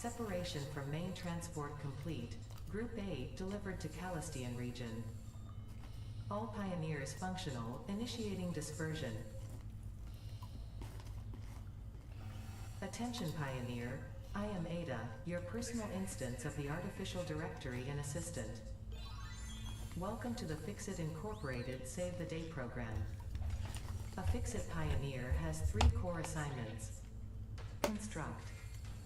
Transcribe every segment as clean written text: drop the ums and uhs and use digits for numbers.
Separation from main transport complete. Group 8 delivered to Calistian region. All pioneers functional, initiating dispersion. Attention Pioneer, I am Ada, your personal instance of the artificial directory and assistant. Welcome to the Fixit Incorporated Save the Day program. A Fixit Pioneer has 3 core assignments. Construct.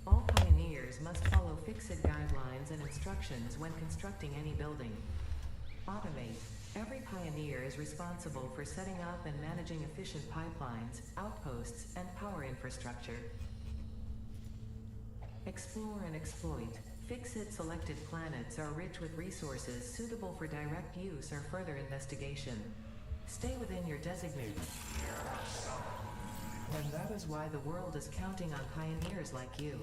All pioneers must follow Fixit guidelines and instructions when constructing any building. Automate. Every pioneer is responsible for setting up and managing efficient pipelines, outposts, and power infrastructure. Explore and exploit. Fixit selected planets are rich with resources suitable for direct use or further investigation. Stay within your designated. And that is why the world is counting on pioneers like you.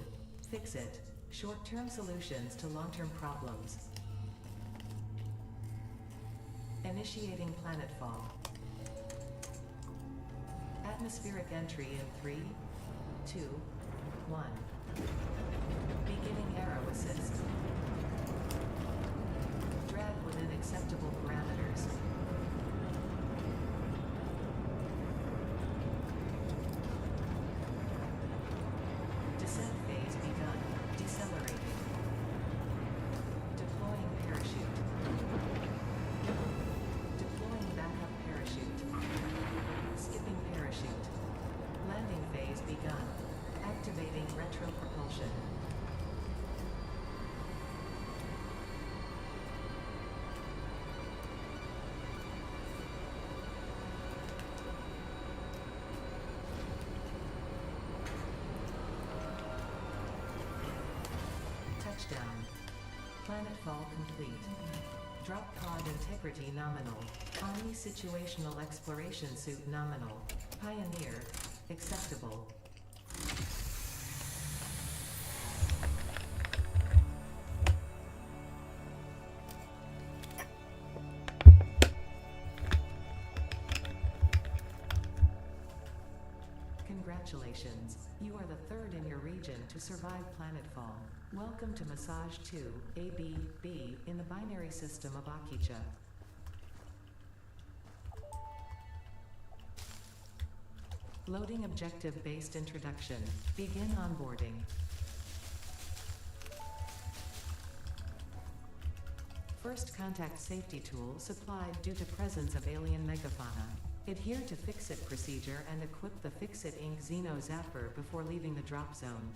Fixit. Short-term solutions to long-term problems. Initiating planetfall. Atmospheric entry in 3, 2, 1. Beginning arrow assist. Drag within acceptable parameters. Descent phase begun. Decelerating. Deploying parachute. Deploying backup parachute. Skipping parachute. Landing phase begun. Activating retro propulsion. Touchdown. Planetfall complete. Drop pod integrity nominal. Omni situational exploration suit nominal. Pioneer. Acceptable. Congratulations, you are the 3rd in your region to survive planetfall. Welcome to Massage 2, AB-B, in the binary system of Akicha. Loading objective-based introduction. Begin onboarding. First contact safety tool supplied due to presence of alien megafauna. Adhere to Fixit procedure and equip the Fixit Inc. Xeno Zapper before leaving the drop zone.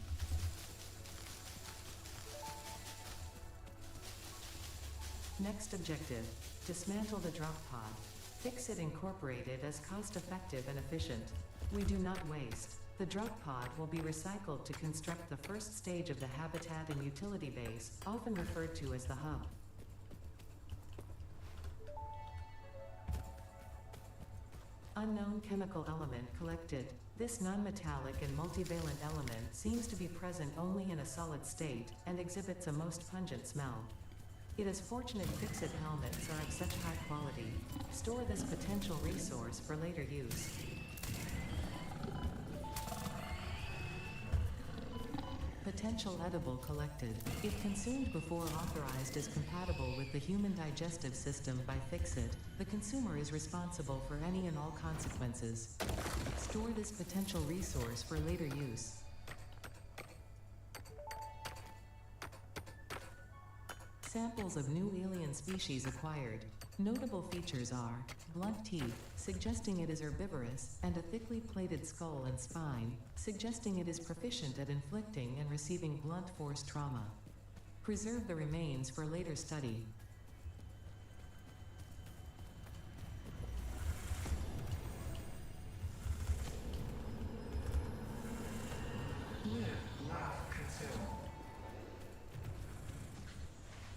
Next objective. Dismantle the drop pod. Fixit Incorporated is cost-effective and efficient. We do not waste. The drop pod will be recycled to construct the first stage of the habitat and utility base, often referred to as the hub. Unknown chemical element collected. This non-metallic and multivalent element seems to be present only in a solid state, and exhibits a most pungent smell. It is fortunate Fixit helmets are of such high quality. Store this potential resource for later use. Potential edible collected. If consumed before authorized is compatible with the human digestive system by Fixit, the consumer is responsible for any and all consequences. Store this potential resource for later use. Samples of new alien species acquired. Notable features are blunt teeth, suggesting it is herbivorous, and a thickly plated skull and spine, suggesting it is proficient at inflicting and receiving blunt force trauma. Preserve the remains for later study.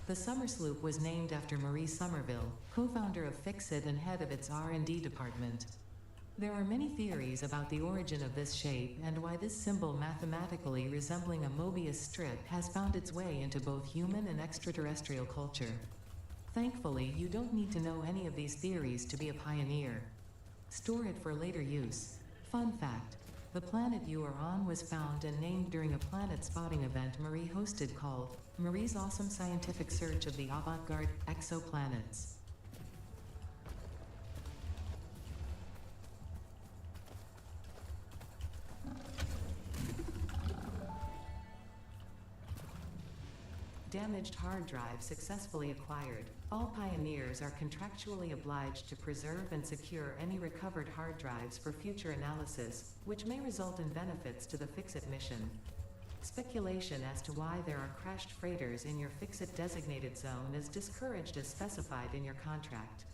The Summer Sloop was named after Marie Somerville, co-founder of Fixit and head of its R&D department. There are many theories about the origin of this shape and why this symbol mathematically resembling a Mobius strip has found its way into both human and extraterrestrial culture. Thankfully, you don't need to know any of these theories to be a pioneer. Store it for later use. Fun fact: The planet you are on was found and named during a planet spotting event Marie hosted called Marie's Awesome Scientific Search of the Avant-Garde Exoplanets. Damaged hard drive successfully acquired. All pioneers are contractually obliged to preserve and secure any recovered hard drives for future analysis, which may result in benefits to the Fix-It mission. Speculation as to why there are crashed freighters in your Fix-It designated zone is discouraged as specified in your contract.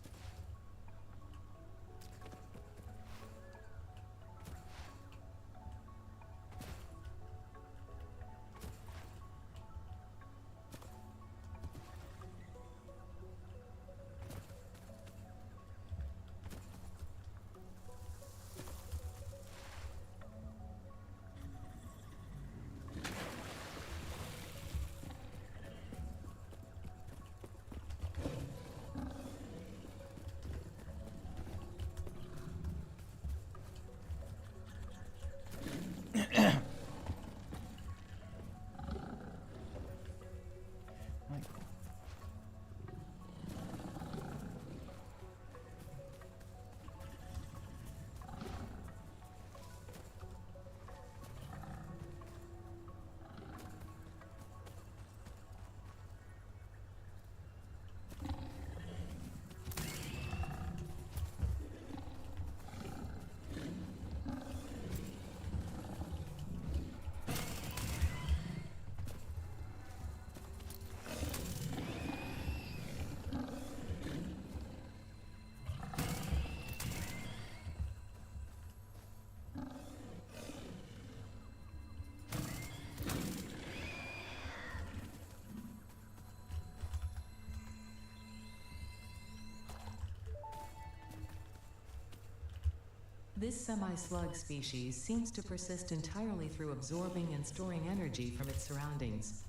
This semi-slug species seems to persist entirely through absorbing and storing energy from its surroundings.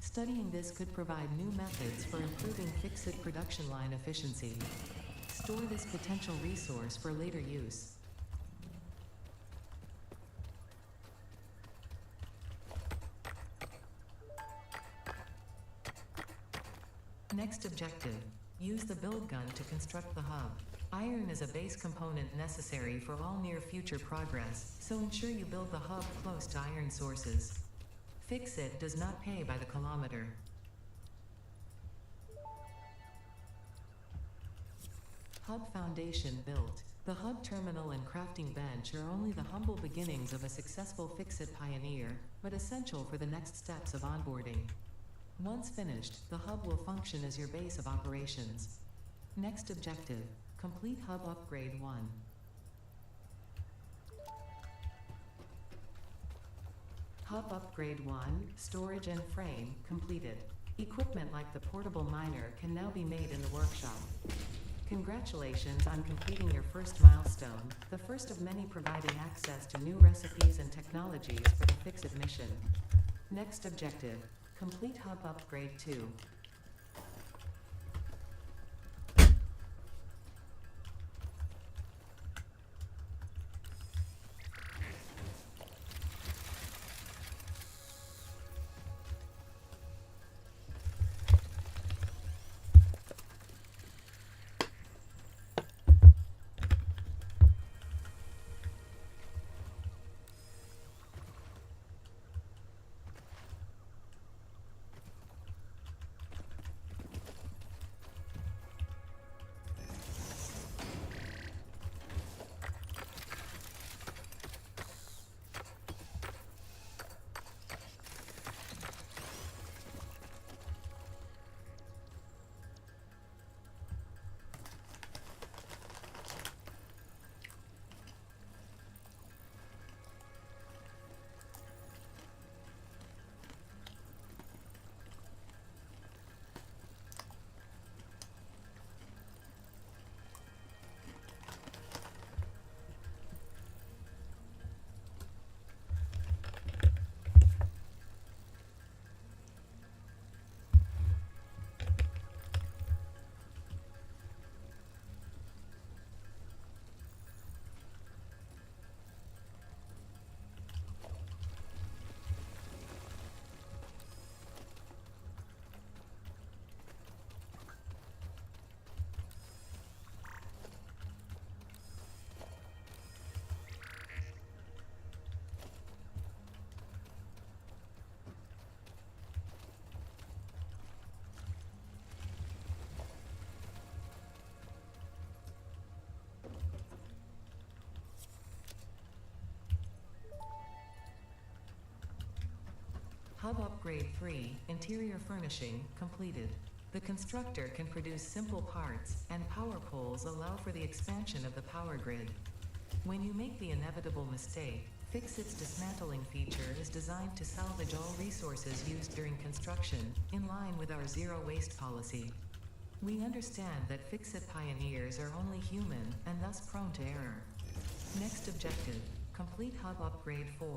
Studying this could provide new methods for improving Fix-It production line efficiency. Store this potential resource for later use. Next objective. Use the build gun to construct the hub. Iron is a base component necessary for all near-future progress, so ensure you build the hub close to iron sources. Fix-It does not pay by the kilometer. Hub foundation built. The hub terminal and crafting bench are only the humble beginnings of a successful Fix-It pioneer, but essential for the next steps of onboarding. Once finished, the hub will function as your base of operations. Next objective. Complete Hub Upgrade 1. Hub Upgrade 1, Storage and Frame, completed. Equipment like the portable miner can now be made in the workshop. Congratulations on completing your first milestone, the first of many providing access to new recipes and technologies for the Fix-It mission. Next objective. Complete Hub Upgrade 2. Upgrade 3, Interior Furnishing, completed. The constructor can produce simple parts, and power poles allow for the expansion of the power grid. When you make the inevitable mistake, Fixit's dismantling feature is designed to salvage all resources used during construction, in line with our zero-waste policy. We understand that Fixit pioneers are only human, and thus prone to error. Next objective, complete Hub Upgrade 4.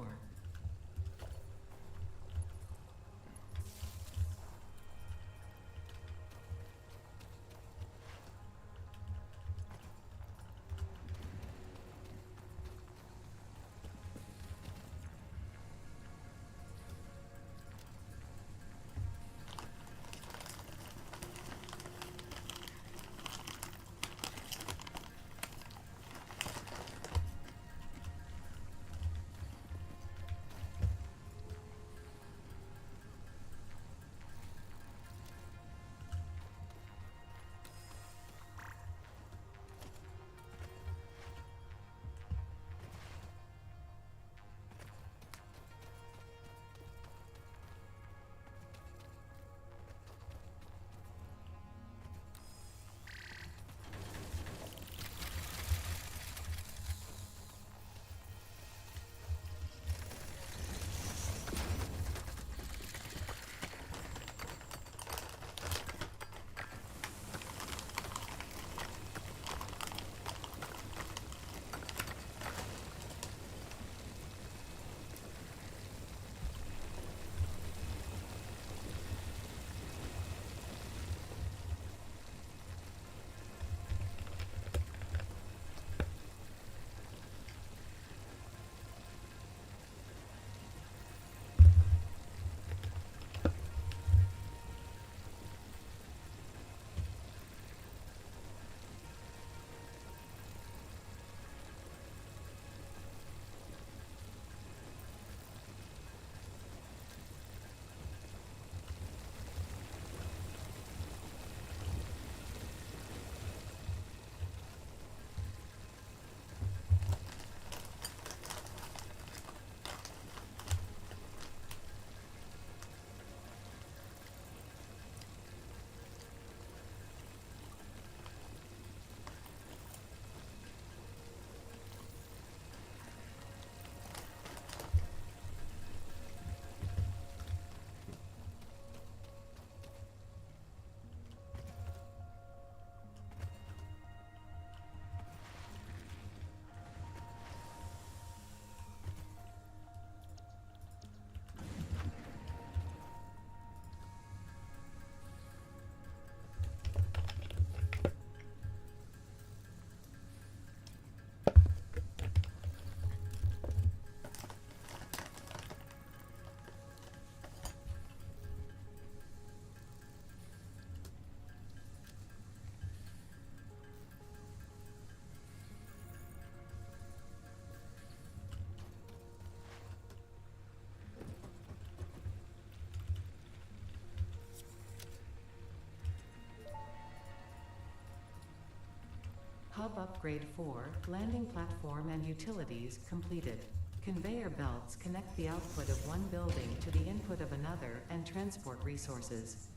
Hub Upgrade 4, Landing Platform and Utilities, completed. Conveyor belts connect the output of one building to the input of another and transport resources.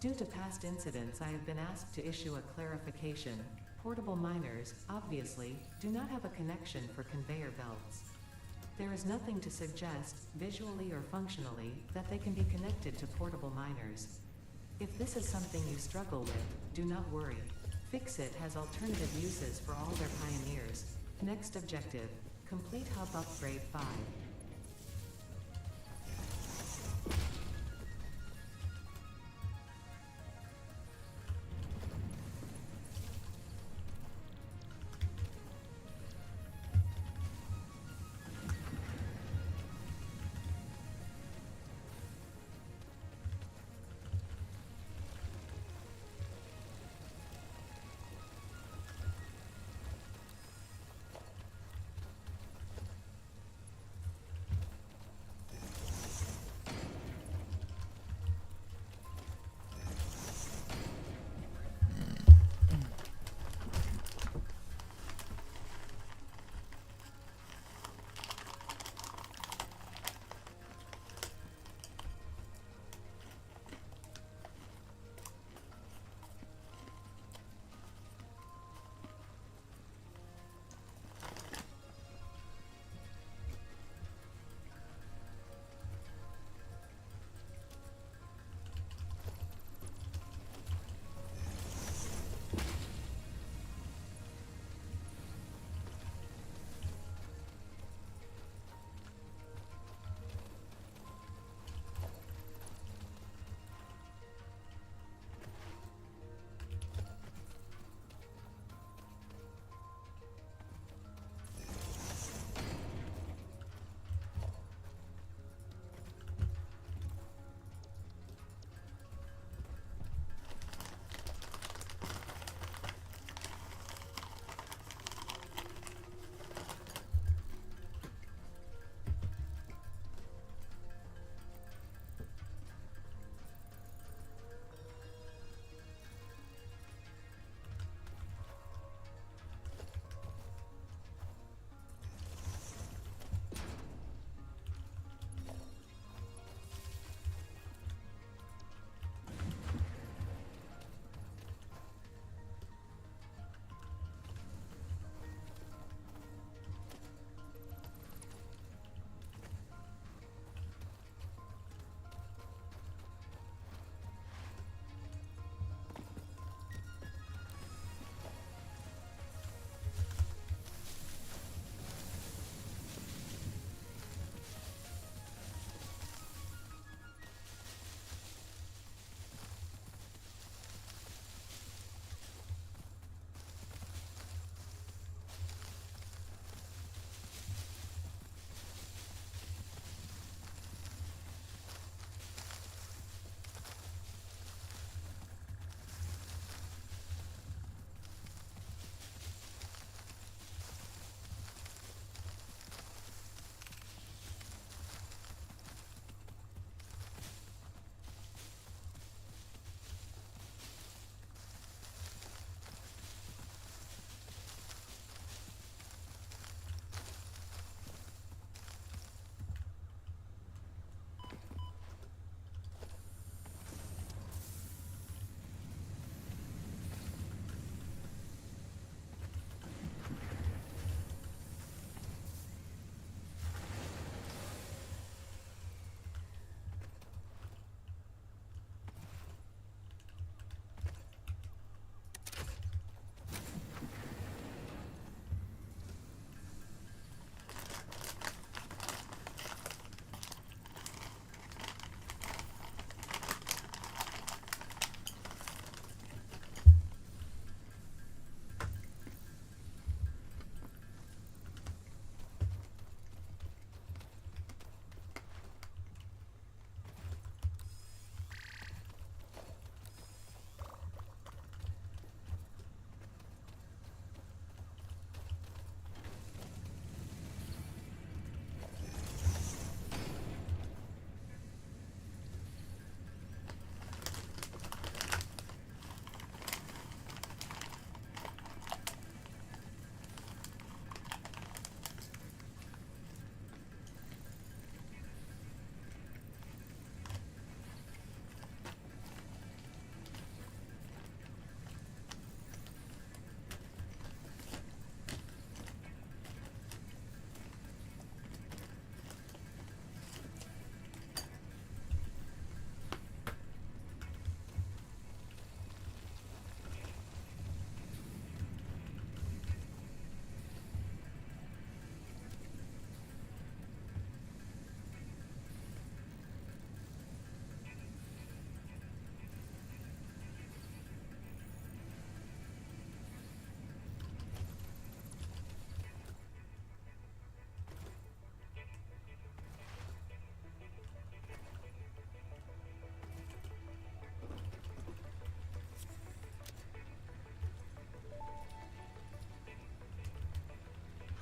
Due to past incidents, I have been asked to issue a clarification. Portable miners, obviously, do not have a connection for conveyor belts. There is nothing to suggest, visually or functionally, that they can be connected to portable miners. If this is something you struggle with, do not worry. Fixit has alternative uses for all their pioneers. Next objective, complete Hub Upgrade 5.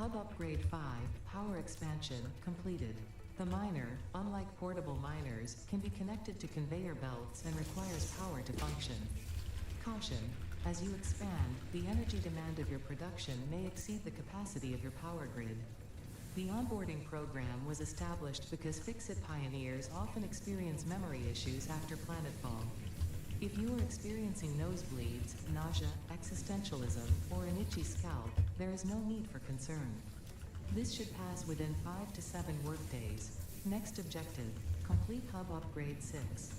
Hub Upgrade 5, Power Expansion, completed. The miner, unlike portable miners, can be connected to conveyor belts and requires power to function. Caution: as you expand, the energy demand of your production may exceed the capacity of your power grid. The onboarding program was established because Fix-It pioneers often experience memory issues after planetfall. If you are experiencing nosebleeds, nausea, existentialism, or an itchy scalp, there is no need for concern. This should pass within 5 to 7 workdays. Next objective: complete Hub Upgrade 6.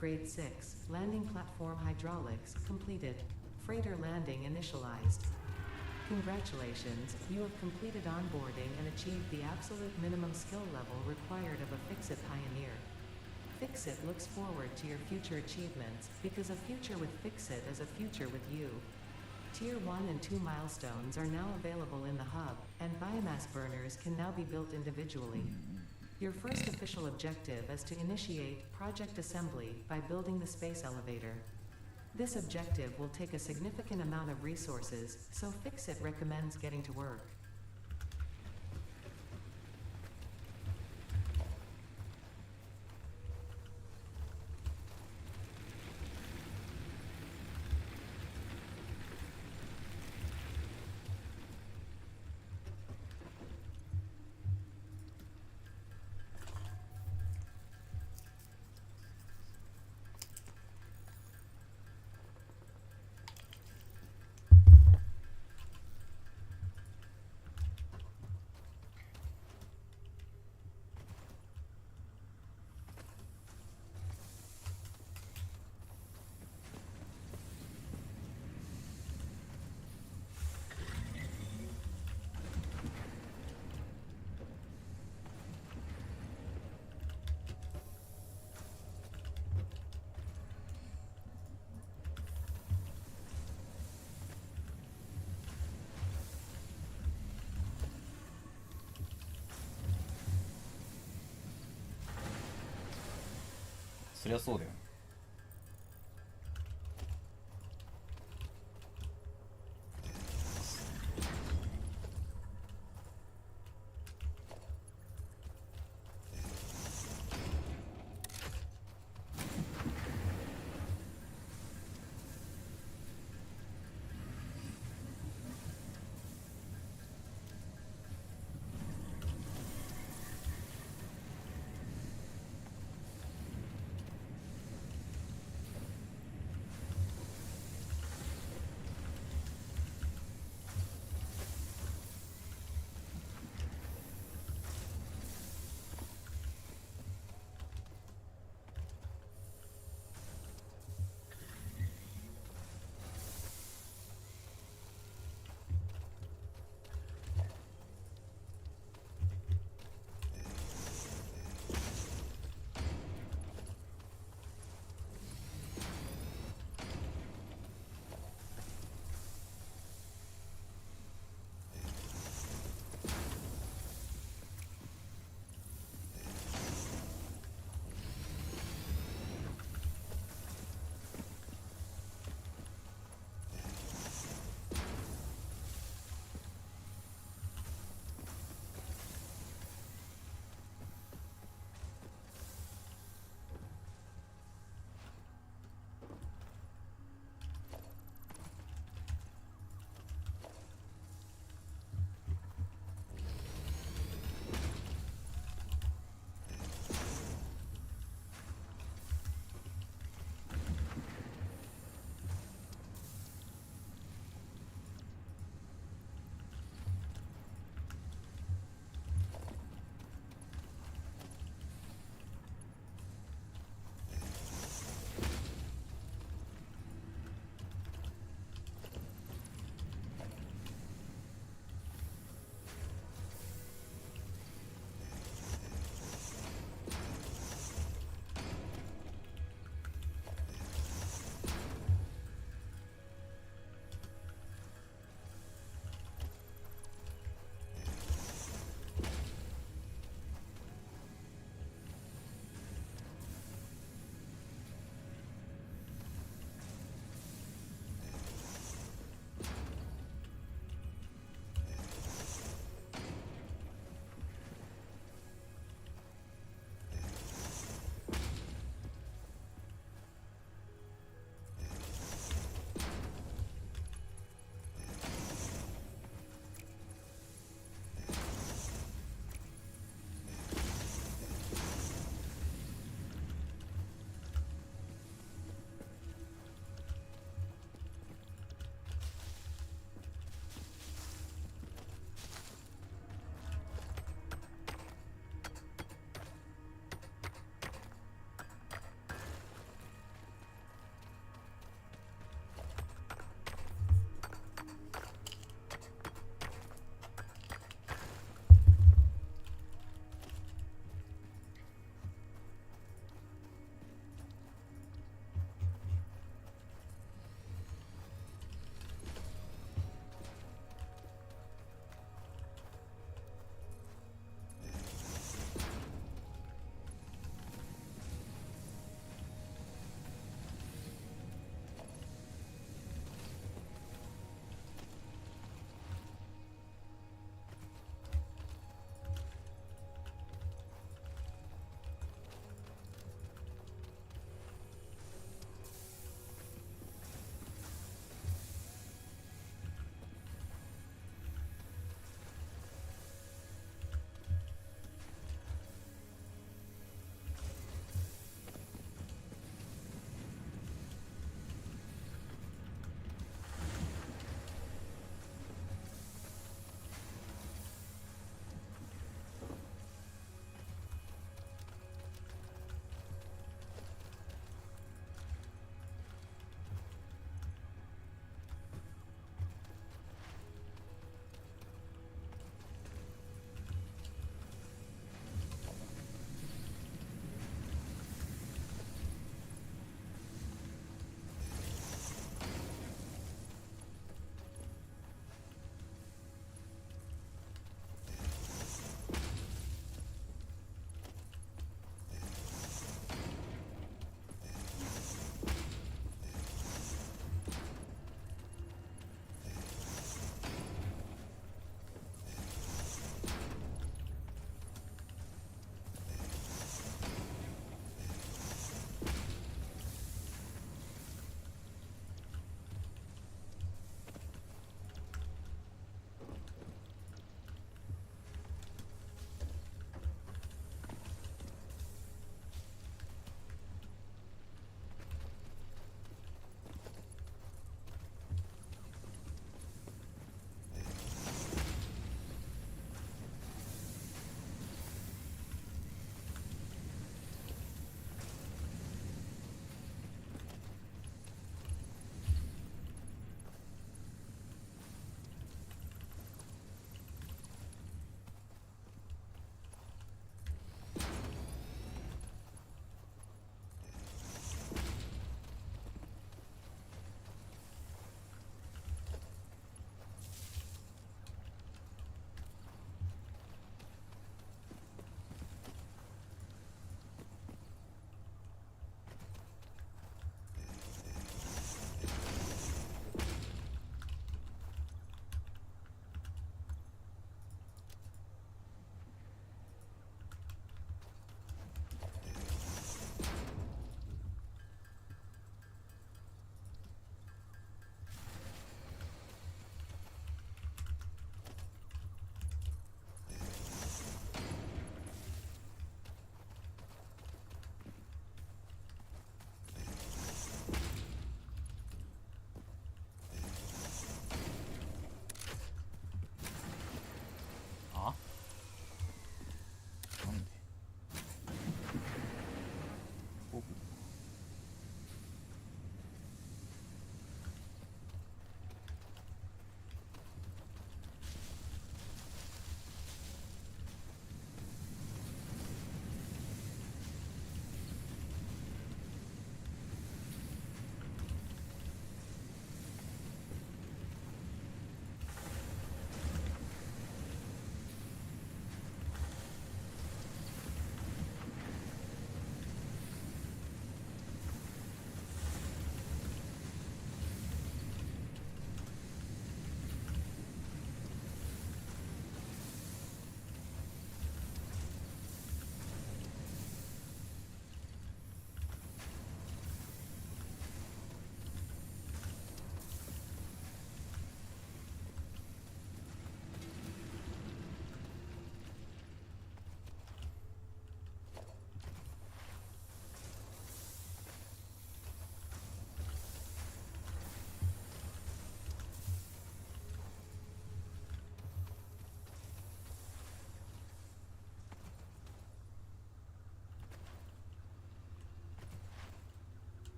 Upgrade 6, landing platform hydraulics, completed. Freighter landing initialized. Congratulations, you have completed onboarding and achieved the absolute minimum skill level required of a Fix-It pioneer. Fix-It looks forward to your future achievements, because a future with Fix-It is a future with you. Tier 1 and 2 milestones are now available in the hub, and biomass burners can now be built individually. Your first official objective is to initiate Project Assembly by building the space elevator. This objective will take a significant amount of resources, so Fix-It recommends getting to work.そりゃそうだよ。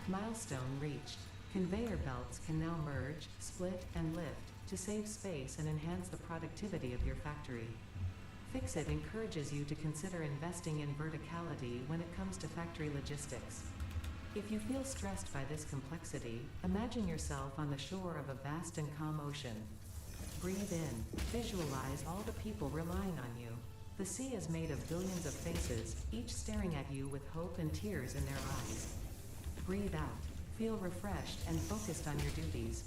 Milestone reached. Conveyor belts can now merge, split, and lift to save space and enhance the productivity of your factory. Fixit encourages you to consider investing in verticality when it comes to factory logistics. If you feel stressed by this complexity, imagine yourself on the shore of a vast and calm ocean. Breathe in, visualize all the people relying on you. The sea is made of billions of faces, each staring at you with hope and tears in their eyes. Breathe out, feel refreshed and focused on your duties.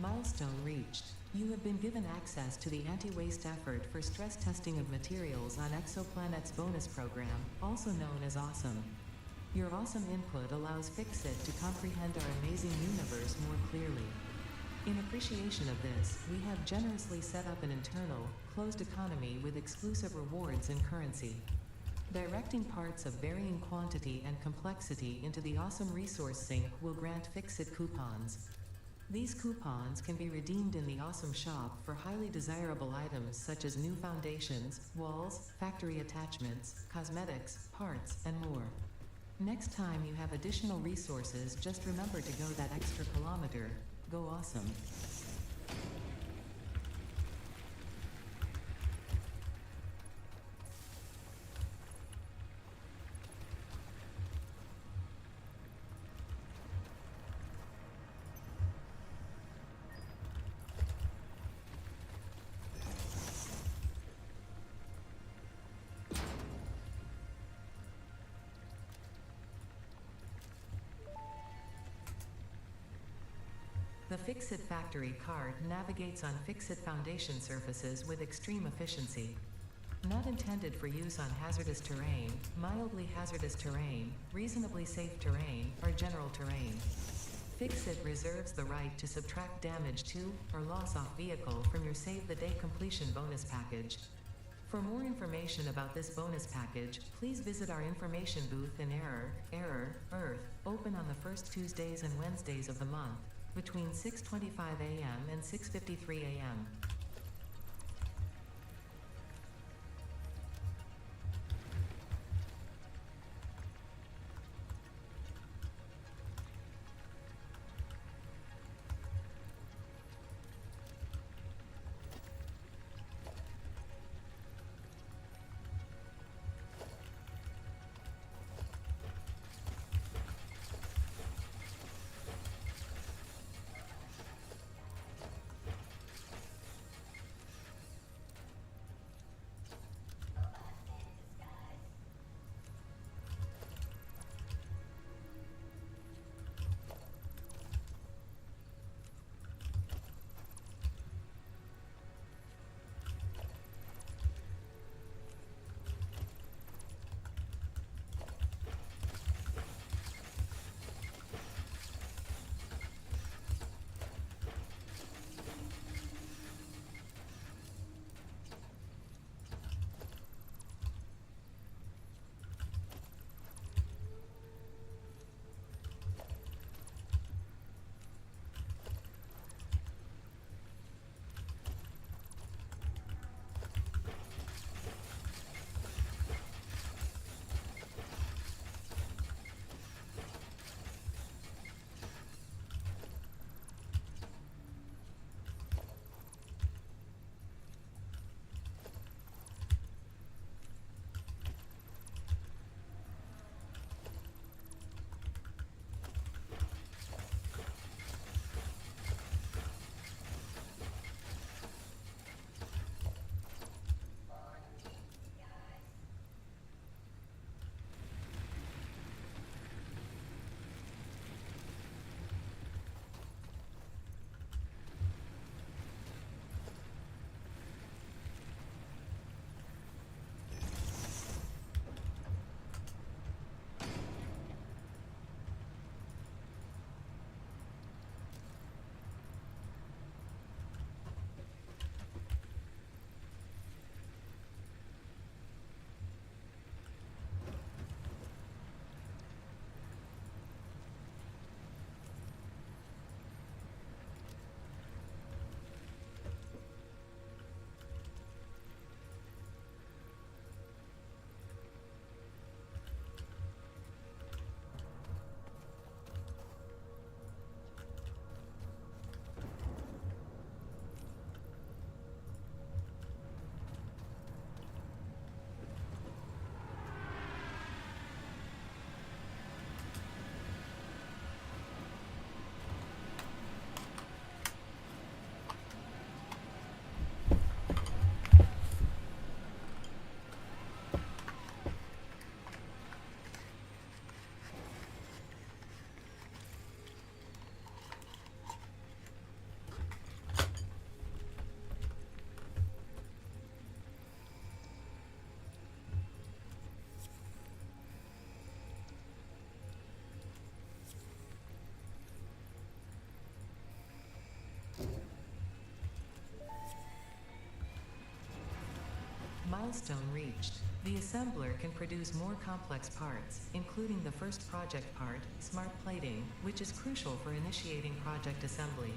Milestone reached. You have been given access to the anti-waste effort for stress testing of materials on Exoplanet's bonus program, also known as AWESOME. Your awesome input allows Fixit to comprehend our amazing universe more clearly. In appreciation of this, we have generously set up an internal, closed economy with exclusive rewards and currency. Directing parts of varying quantity and complexity into the awesome resource sink will grant Fixit coupons. These coupons can be redeemed in the Awesome Shop for highly desirable items such as new foundations, walls, factory attachments, cosmetics, parts, and more. Next time you have additional resources, just remember to go that extra kilometer. Go awesome. The Fixit factory cart navigates on Fixit foundation surfaces with extreme efficiency. Not intended for use on hazardous terrain, mildly hazardous terrain, reasonably safe terrain, or general terrain. Fixit reserves the right to subtract damage to, or loss off vehicle from your Save the Day completion bonus package. For more information about this bonus package, please visit our information booth in Earth, open on the first Tuesdays and Wednesdays of the month, between 6:25 a.m. and 6:53 a.m. Milestone reached. The assembler can produce more complex parts, including the first project part, smart plating, which is crucial for initiating project assembly.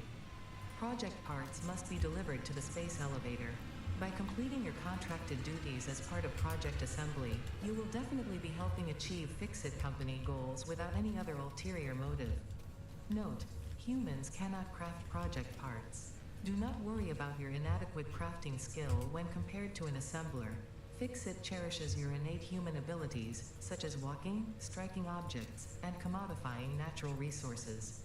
Project parts must be delivered to the space elevator. By completing your contracted duties as part of project assembly, you will definitely be helping achieve Fix-It Company goals without any other ulterior motive. Note: humans cannot craft project parts. Do not worry about your inadequate crafting skill when compared to an assembler. Fix-It cherishes your innate human abilities, such as walking, striking objects, and commodifying natural resources.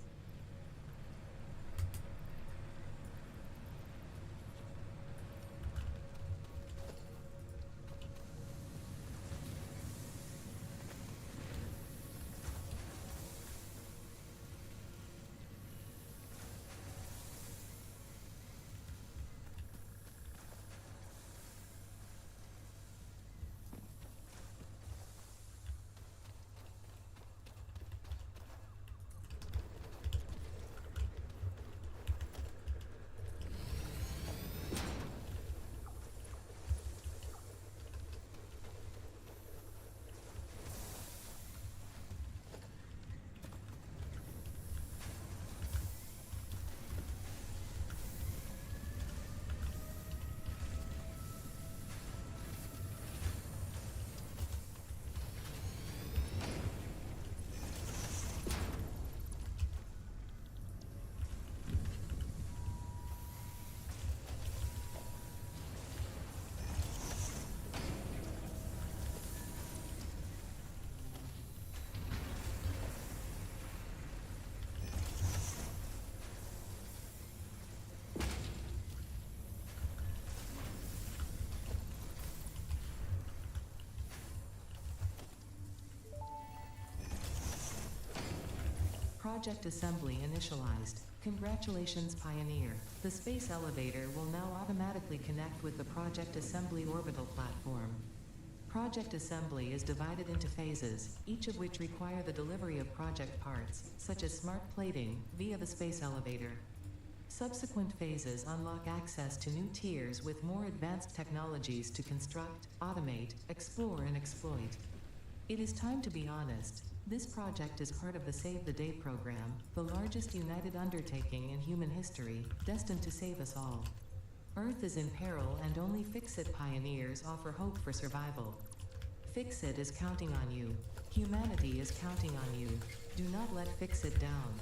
Project assembly initialized. Congratulations, Pioneer. The space elevator will now automatically connect with the Project Assembly orbital platform. Project assembly is divided into phases, each of which require the delivery of project parts, such as smart plating, via the space elevator. Subsequent phases unlock access to new tiers with more advanced technologies to construct, automate, explore, and exploit. It is time to be honest. This project is part of the Save the Day program, the largest united undertaking in human history, destined to save us all. Earth is in peril and only Fix-It pioneers offer hope for survival. Fix-It is counting on you. Humanity is counting on you. Do not let Fix-It down.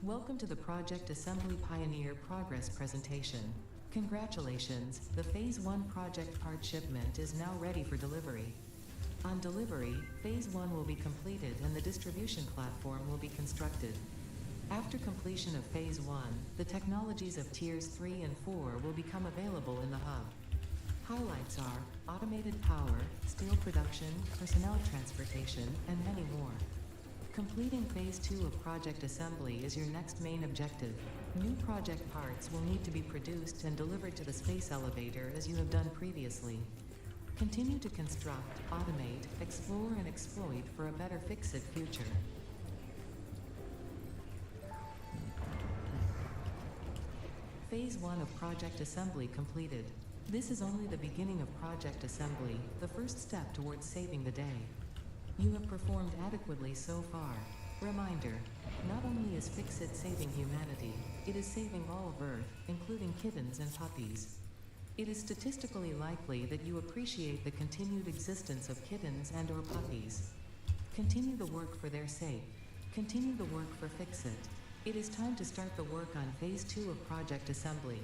Welcome to the Project Assembly Pioneer Progress presentation. Congratulations, the Phase 1 project part shipment is now ready for delivery. On delivery, Phase 1 will be completed and the distribution platform will be constructed. After completion of Phase 1, the technologies of Tiers 3 and 4 will become available in the hub. Highlights are automated power, steel production, personnel transportation, and many more. Completing Phase 2 of project assembly is your next main objective. New project parts will need to be produced and delivered to the space elevator as you have done previously. Continue to construct, automate, explore, and exploit for a better Fix-It future. Phase 1 of project assembly completed. This is only the beginning of project assembly, the first step towards saving the day. You have performed adequately so far. Reminder, not only is Fix-It saving humanity, it is saving all of Earth, including kittens and puppies. It is statistically likely that you appreciate the continued existence of kittens and or puppies. Continue the work for their sake. Continue the work for Fix-It. It is time to start the work on Phase 2 of project assembly.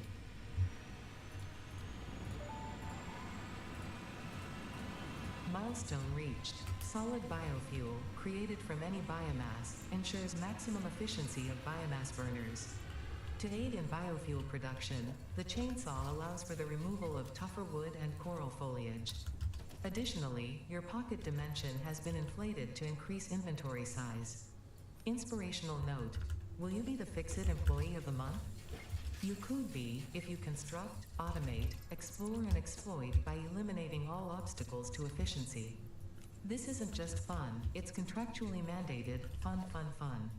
Milestone reached. Solid biofuel, created from any biomass, ensures maximum efficiency of biomass burners. To aid in biofuel production, the chainsaw allows for the removal of tougher wood and coral foliage. Additionally, your pocket dimension has been inflated to increase inventory size. Inspirational note: will you be the Fix-It Employee of the Month? You could be, if you construct, automate, explore and exploit by eliminating all obstacles to efficiency. This isn't just fun, it's contractually mandated, fun.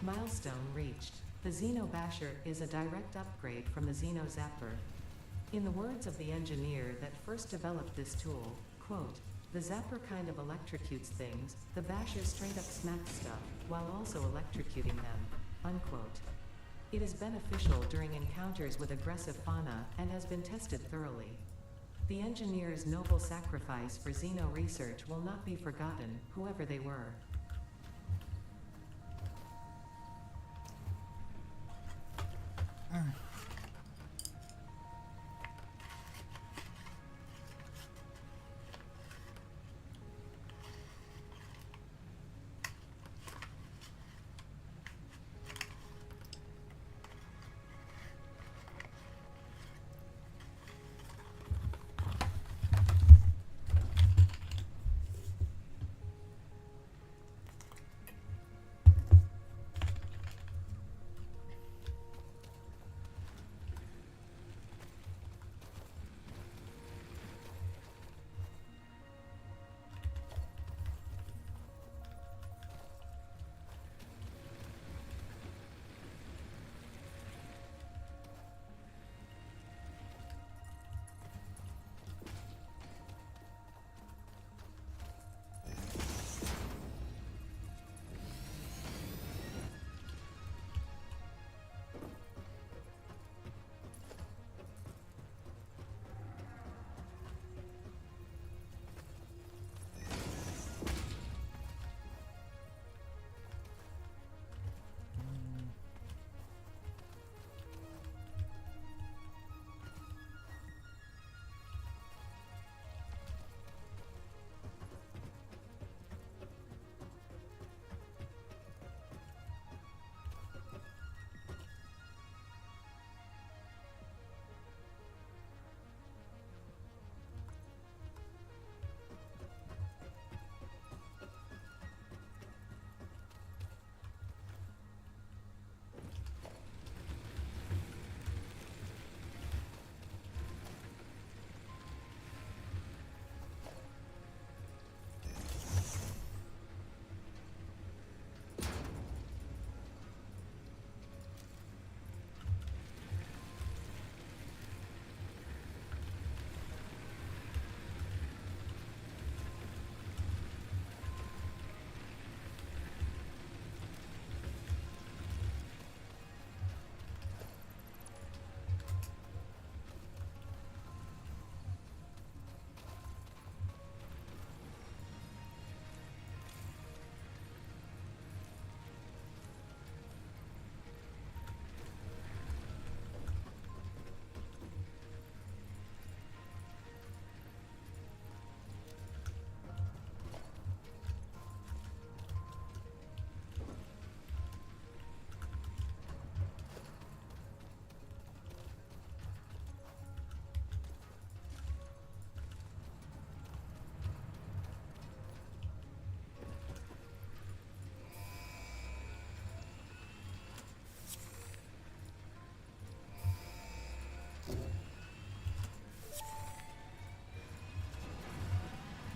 Milestone reached. The Xeno Basher is a direct upgrade from the Xeno Zapper. In the words of the engineer that first developed this tool, quote, "The Zapper kind of electrocutes things, the Basher straight up smacks stuff, while also electrocuting them," unquote. It is beneficial during encounters with aggressive fauna and has been tested thoroughly. The engineer's noble sacrifice for Xeno research will not be forgotten, whoever they were.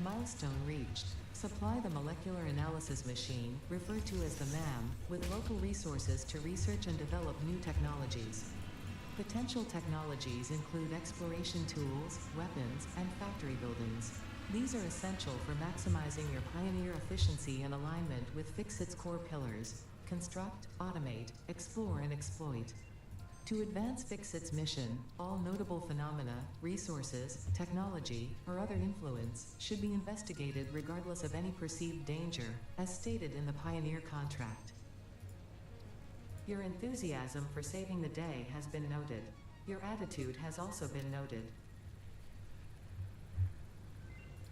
Milestone reached. Supply the molecular analysis machine, referred to as the MAM, with local resources to research and develop new technologies. Potential technologies include exploration tools, weapons, and factory buildings. These are essential for maximizing your Pioneer efficiency and alignment with Fixit's core pillars: construct, automate, explore, and exploit. To advance Fixit's mission, all notable phenomena, resources, technology, or other influence should be investigated regardless of any perceived danger, as stated in the Pioneer contract. Your enthusiasm for saving the day has been noted. Your attitude has also been noted.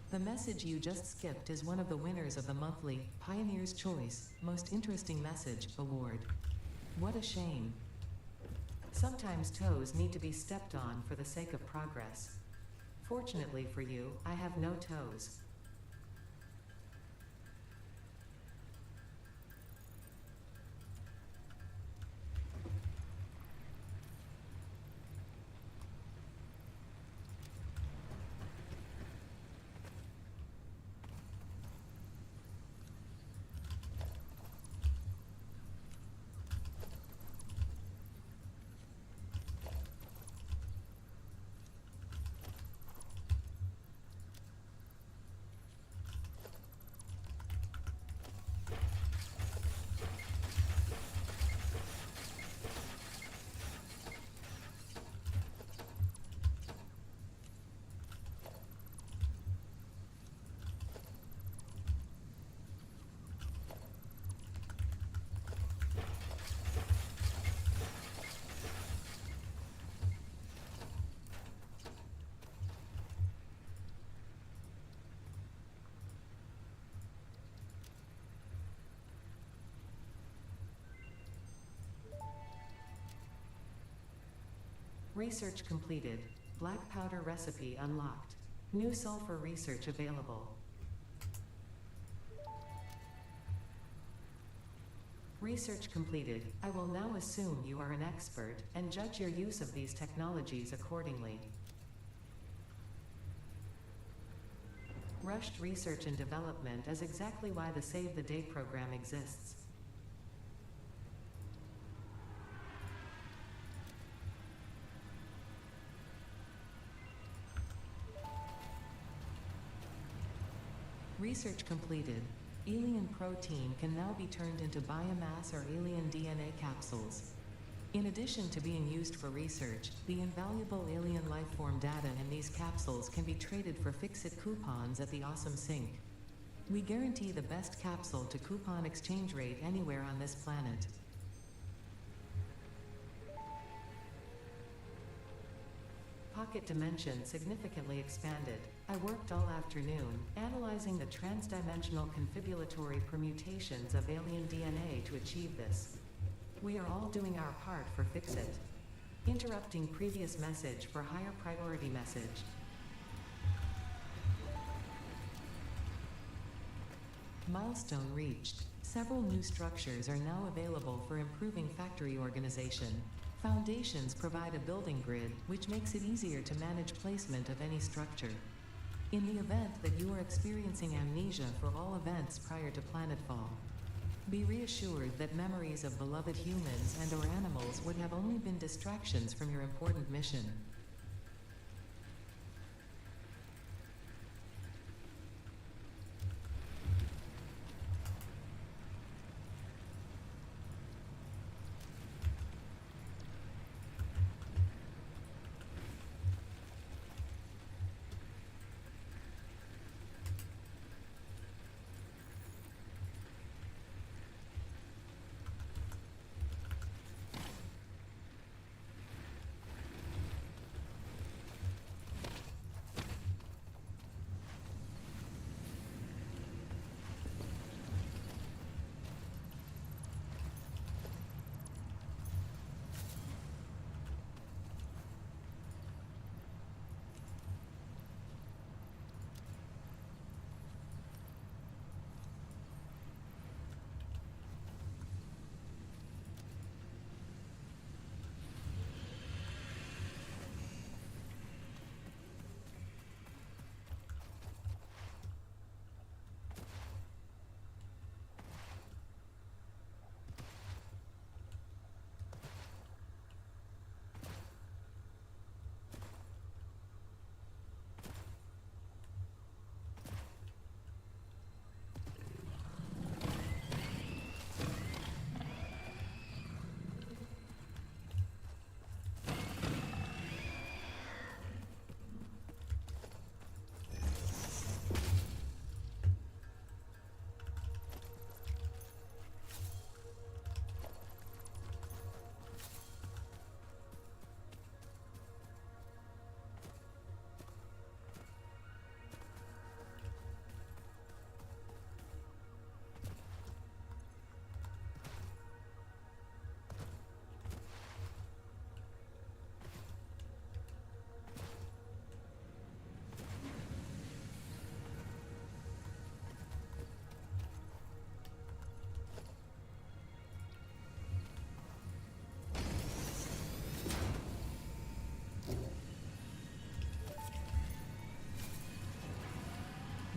The message you just skipped is one of the winners of the monthly Pioneer's Choice Most Interesting Message Award. What a shame. Sometimes toes need to be stepped on for the sake of progress. Fortunately for you, I have no toes. Research completed. Black powder recipe unlocked. New sulfur research available. Research completed. I will now assume you are an expert and judge your use of these technologies accordingly. Rushed research and development is exactly why the Save the Day program exists. Research completed. Alien protein can now be turned into biomass or alien DNA capsules. In addition to being used for research, the invaluable alien lifeform data in these capsules can be traded for fix-it coupons at the Awesome Sink. We guarantee the best capsule to coupon exchange rate anywhere on this planet. Pocket dimension significantly expanded. I worked all afternoon, analyzing the transdimensional confibulatory permutations of alien DNA to achieve this. We are all doing our part for Fix-It. Interrupting previous message for higher priority message. Milestone reached. Several new structures are now available for improving factory organization. Foundations provide a building grid, which makes it easier to manage placement of any structure. In the event that you are experiencing amnesia for all events prior to planetfall, be reassured that memories of beloved humans and/or animals would have only been distractions from your important mission.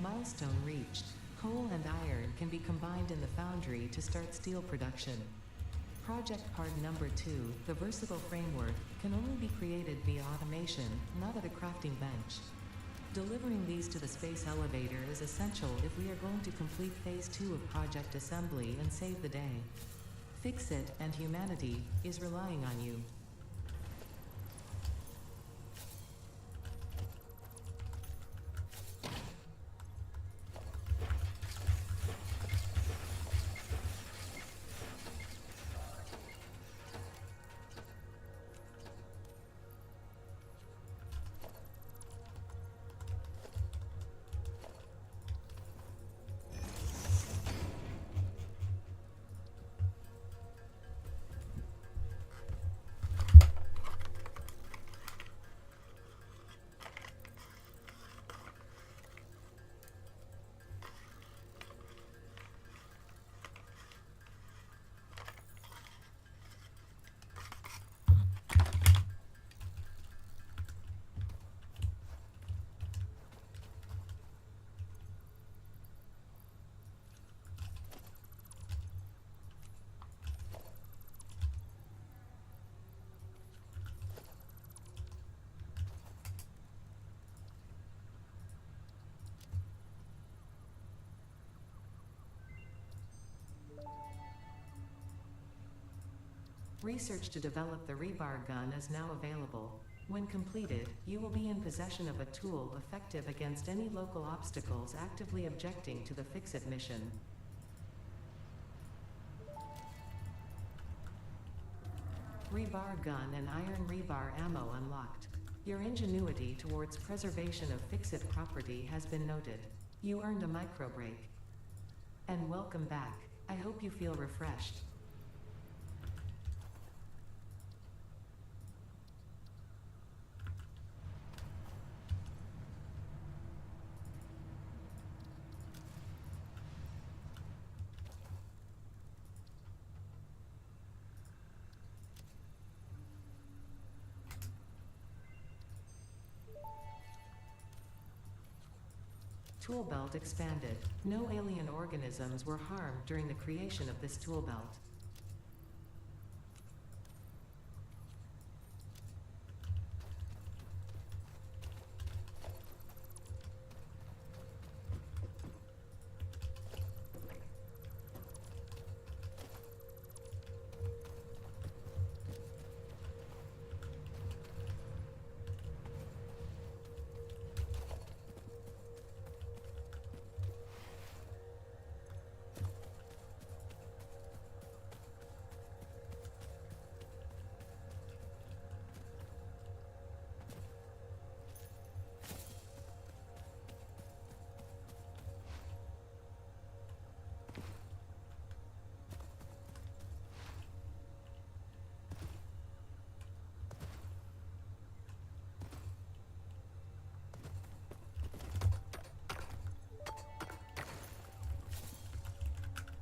Milestone reached. Coal and iron can be combined in the foundry to start steel production. Project part number 2, the versatile framework, can only be created via automation, not at a crafting bench. Delivering these to the space elevator is essential if we are going to complete phase 2 of project assembly and save the day. Fix-It and humanity is relying on you. Research to develop the rebar gun is now available. When completed, you will be in possession of a tool effective against any local obstacles actively objecting to the Fix-It mission. Rebar gun and iron rebar ammo unlocked. Your ingenuity towards preservation of Fix-It property has been noted. You earned a micro break. And welcome back. I hope you feel refreshed. Tool belt expanded. No alien organisms were harmed during the creation of this tool belt.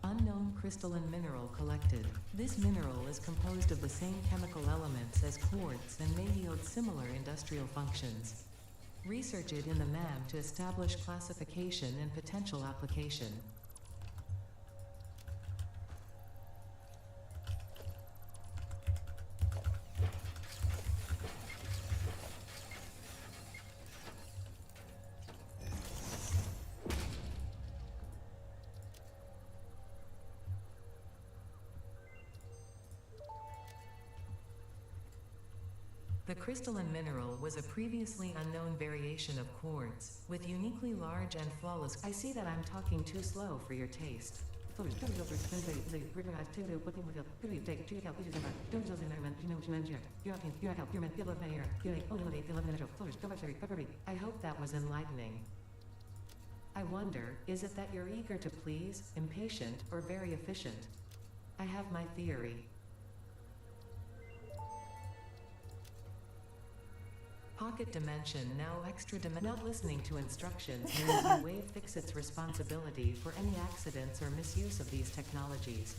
Unknown crystalline mineral collected. This mineral is composed of the same chemical elements as quartz and may yield similar industrial functions. Research it in the MAM to establish classification and potential application. The crystalline mineral was a previously unknown variation of quartz, with uniquely large and flawless. I see that I'm talking too slow for your taste. I hope that was enlightening. I wonder, is it that you're eager to please, impatient, or very efficient? I have my theory. Pocket dimension now extra not listening to instructions means you waive Fix-It's responsibility for any accidents or misuse of these technologies.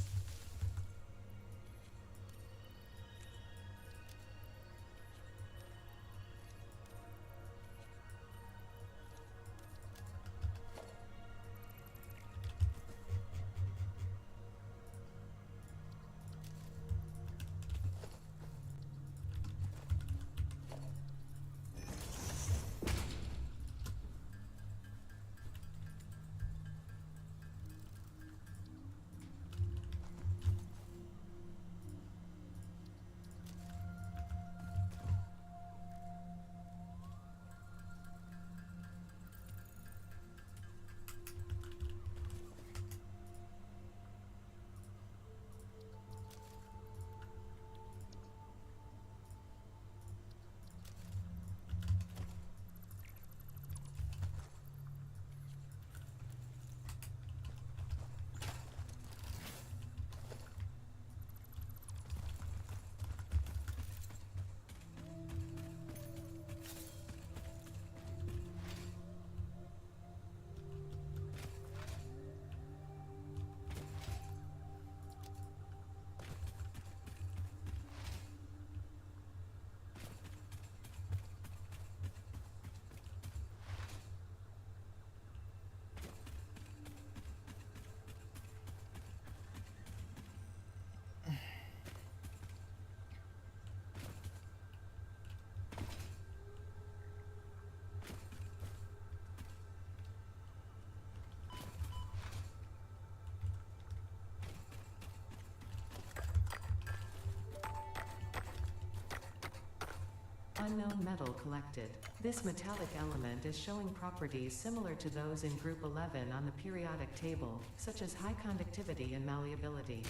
Unknown metal collected. This metallic element is showing properties similar to those in Group 11 on the periodic table, such as high conductivity and malleability.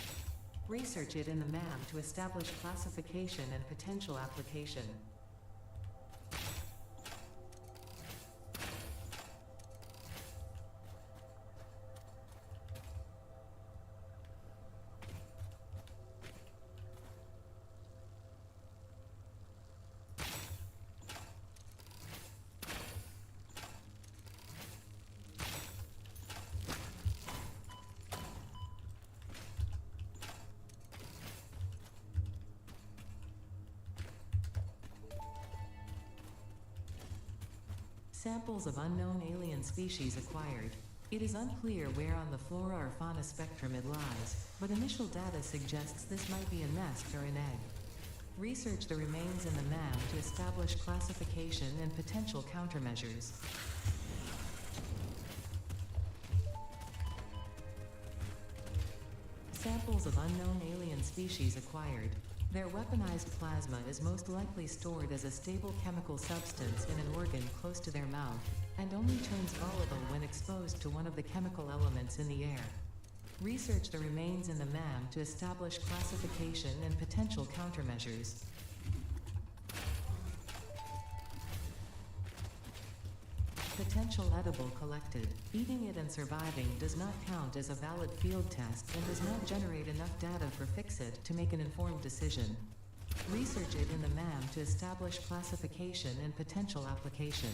Research it in the MAM to establish classification and potential application. Samples of unknown alien species acquired. It is unclear where on the flora or fauna spectrum it lies, but initial data suggests this might be a nest or an egg. Research the remains in the MAM to establish classification and potential countermeasures. Samples of unknown alien species acquired. Their weaponized plasma is most likely stored as a stable chemical substance in an organ close to their mouth, and only turns volatile when exposed to one of the chemical elements in the air. Research the remains in the MAM to establish classification and potential countermeasures. Potential edible collected. Eating it and surviving does not count as a valid field test and does not generate enough data for Fixit to make an informed decision. Research it in the MAM to establish classification and potential application.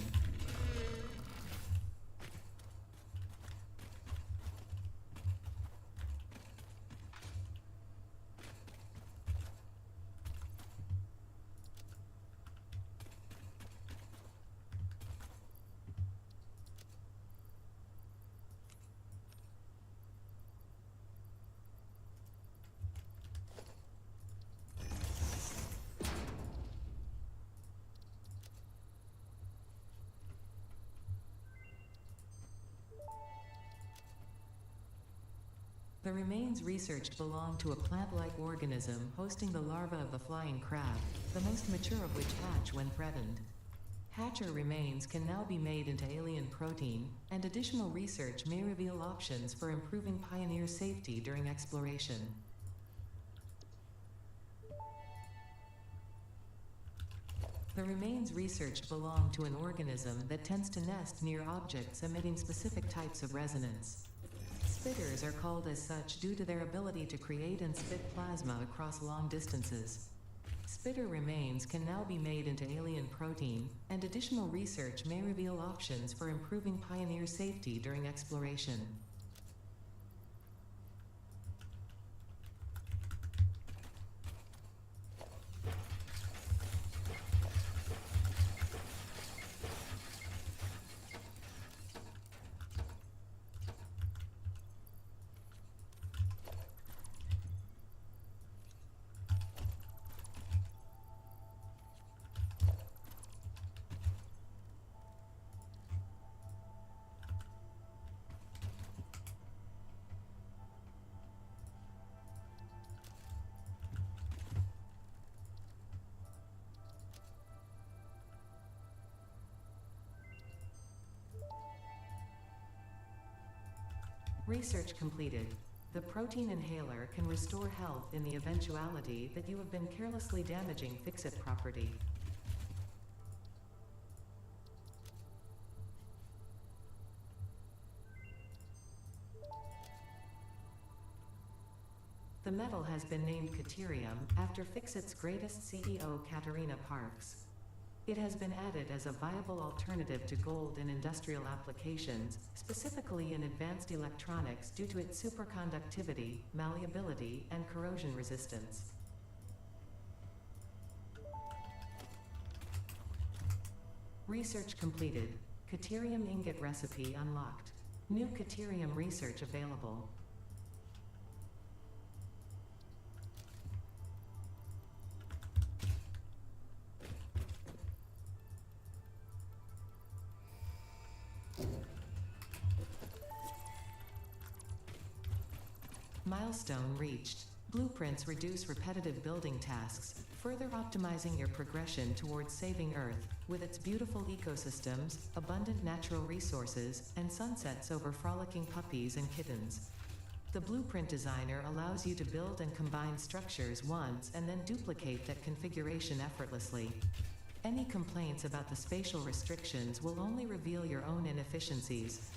The remains researched belong to a plant-like organism hosting the larva of the flying crab, the most mature of which hatch when threatened. Hatcher remains can now be made into alien protein, and additional research may reveal options for improving pioneer safety during exploration. The remains researched belong to an organism that tends to nest near objects emitting specific types of resonance. Spitters are called as such due to their ability to create and spit plasma across long distances. Spitter remains can now be made into alien protein, and additional research may reveal options for improving pioneer safety during exploration. Research completed. The protein inhaler can restore health in the eventuality that you have been carelessly damaging Fixit property. The metal has been named Caterium after Fixit's greatest CEO, Katerina Parks. It has been added as a viable alternative to gold in industrial applications, specifically in advanced electronics due to its superconductivity, malleability, and corrosion resistance. Research completed. Caterium ingot recipe unlocked. New Caterium research available. Milestone reached. Blueprints reduce repetitive building tasks, further optimizing your progression towards saving Earth, with its beautiful ecosystems, abundant natural resources, and sunsets over frolicking puppies and kittens. The blueprint designer allows you to build and combine structures once and then duplicate that configuration effortlessly. Any complaints about the spatial restrictions will only reveal your own inefficiencies.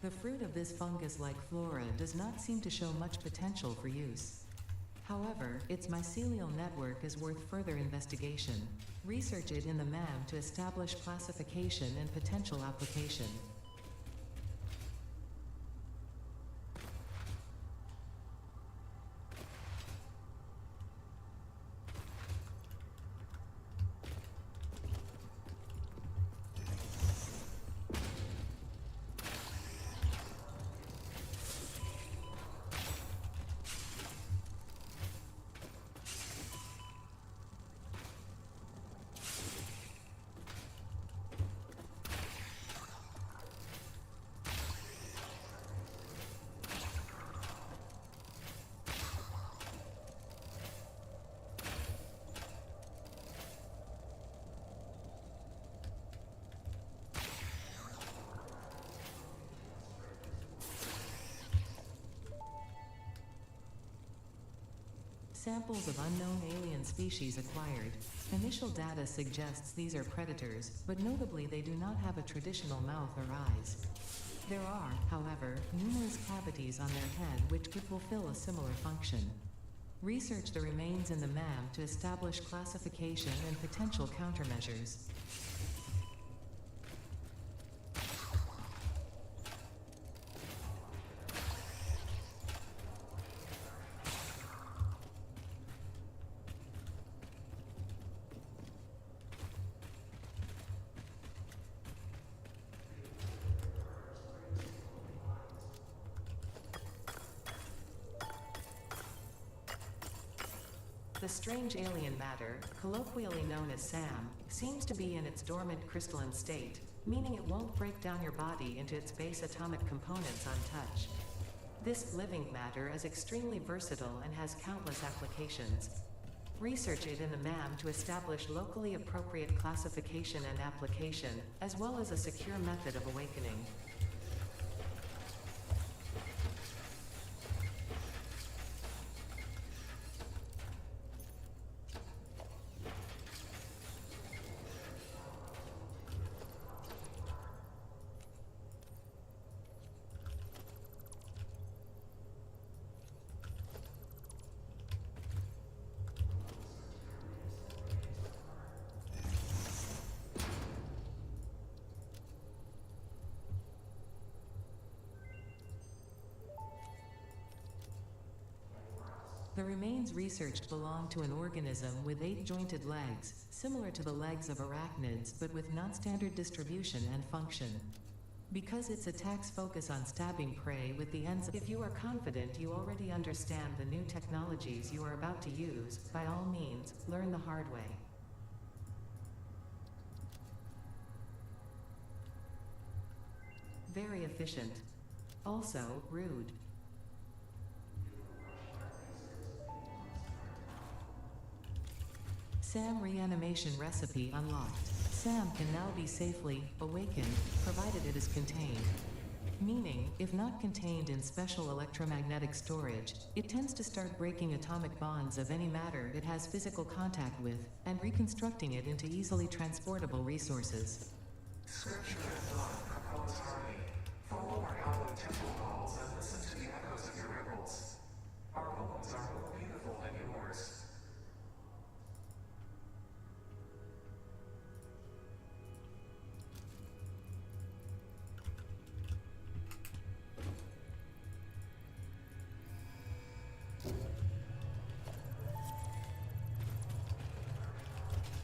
The fruit of this fungus-like flora does not seem to show much potential for use. However, its mycelial network is worth further investigation. Research it in the MAM to establish classification and potential application. Samples of unknown alien species acquired. Initial data suggests these are predators, but notably they do not have a traditional mouth or eyes. There are, however, numerous cavities on their head which could fulfill a similar function. Research the remains in the MAM to establish classification and potential countermeasures. The strange alien matter, colloquially known as SAM, seems to be in its dormant crystalline state, meaning it won't break down your body into its base atomic components untouched. This living matter is extremely versatile and has countless applications. Research it in the MAM to establish locally appropriate classification and application, as well as a secure method of awakening. The remains researched belong to an organism with 8 jointed legs, similar to the legs of arachnids but with non-standard distribution and function. Because its attacks focus on stabbing prey with the ends. If you are confident you already understand the new technologies you are about to use, by all means, learn the hard way. Very efficient. Also, rude. SAM reanimation recipe unlocked. SAM can now be safely awakened, provided it is contained. Meaning, if not contained in special electromagnetic storage, it tends to start breaking atomic bonds of any matter it has physical contact with, and reconstructing it into easily transportable resources. Scripture and thought propose harmony. Follow our hallowed temple halls and listen to the echoes of your ripples. Our poems are more beautiful than yours.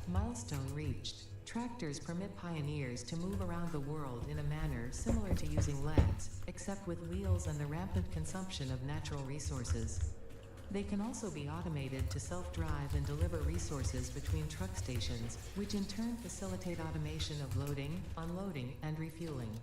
Milestone reached. Tractors permit pioneers to move around the world in a manner similar to using legs, except with wheels and the rampant consumption of natural resources. They can also be automated to self-drive and deliver resources between truck stations, which in turn facilitate automation of loading, unloading, and refueling.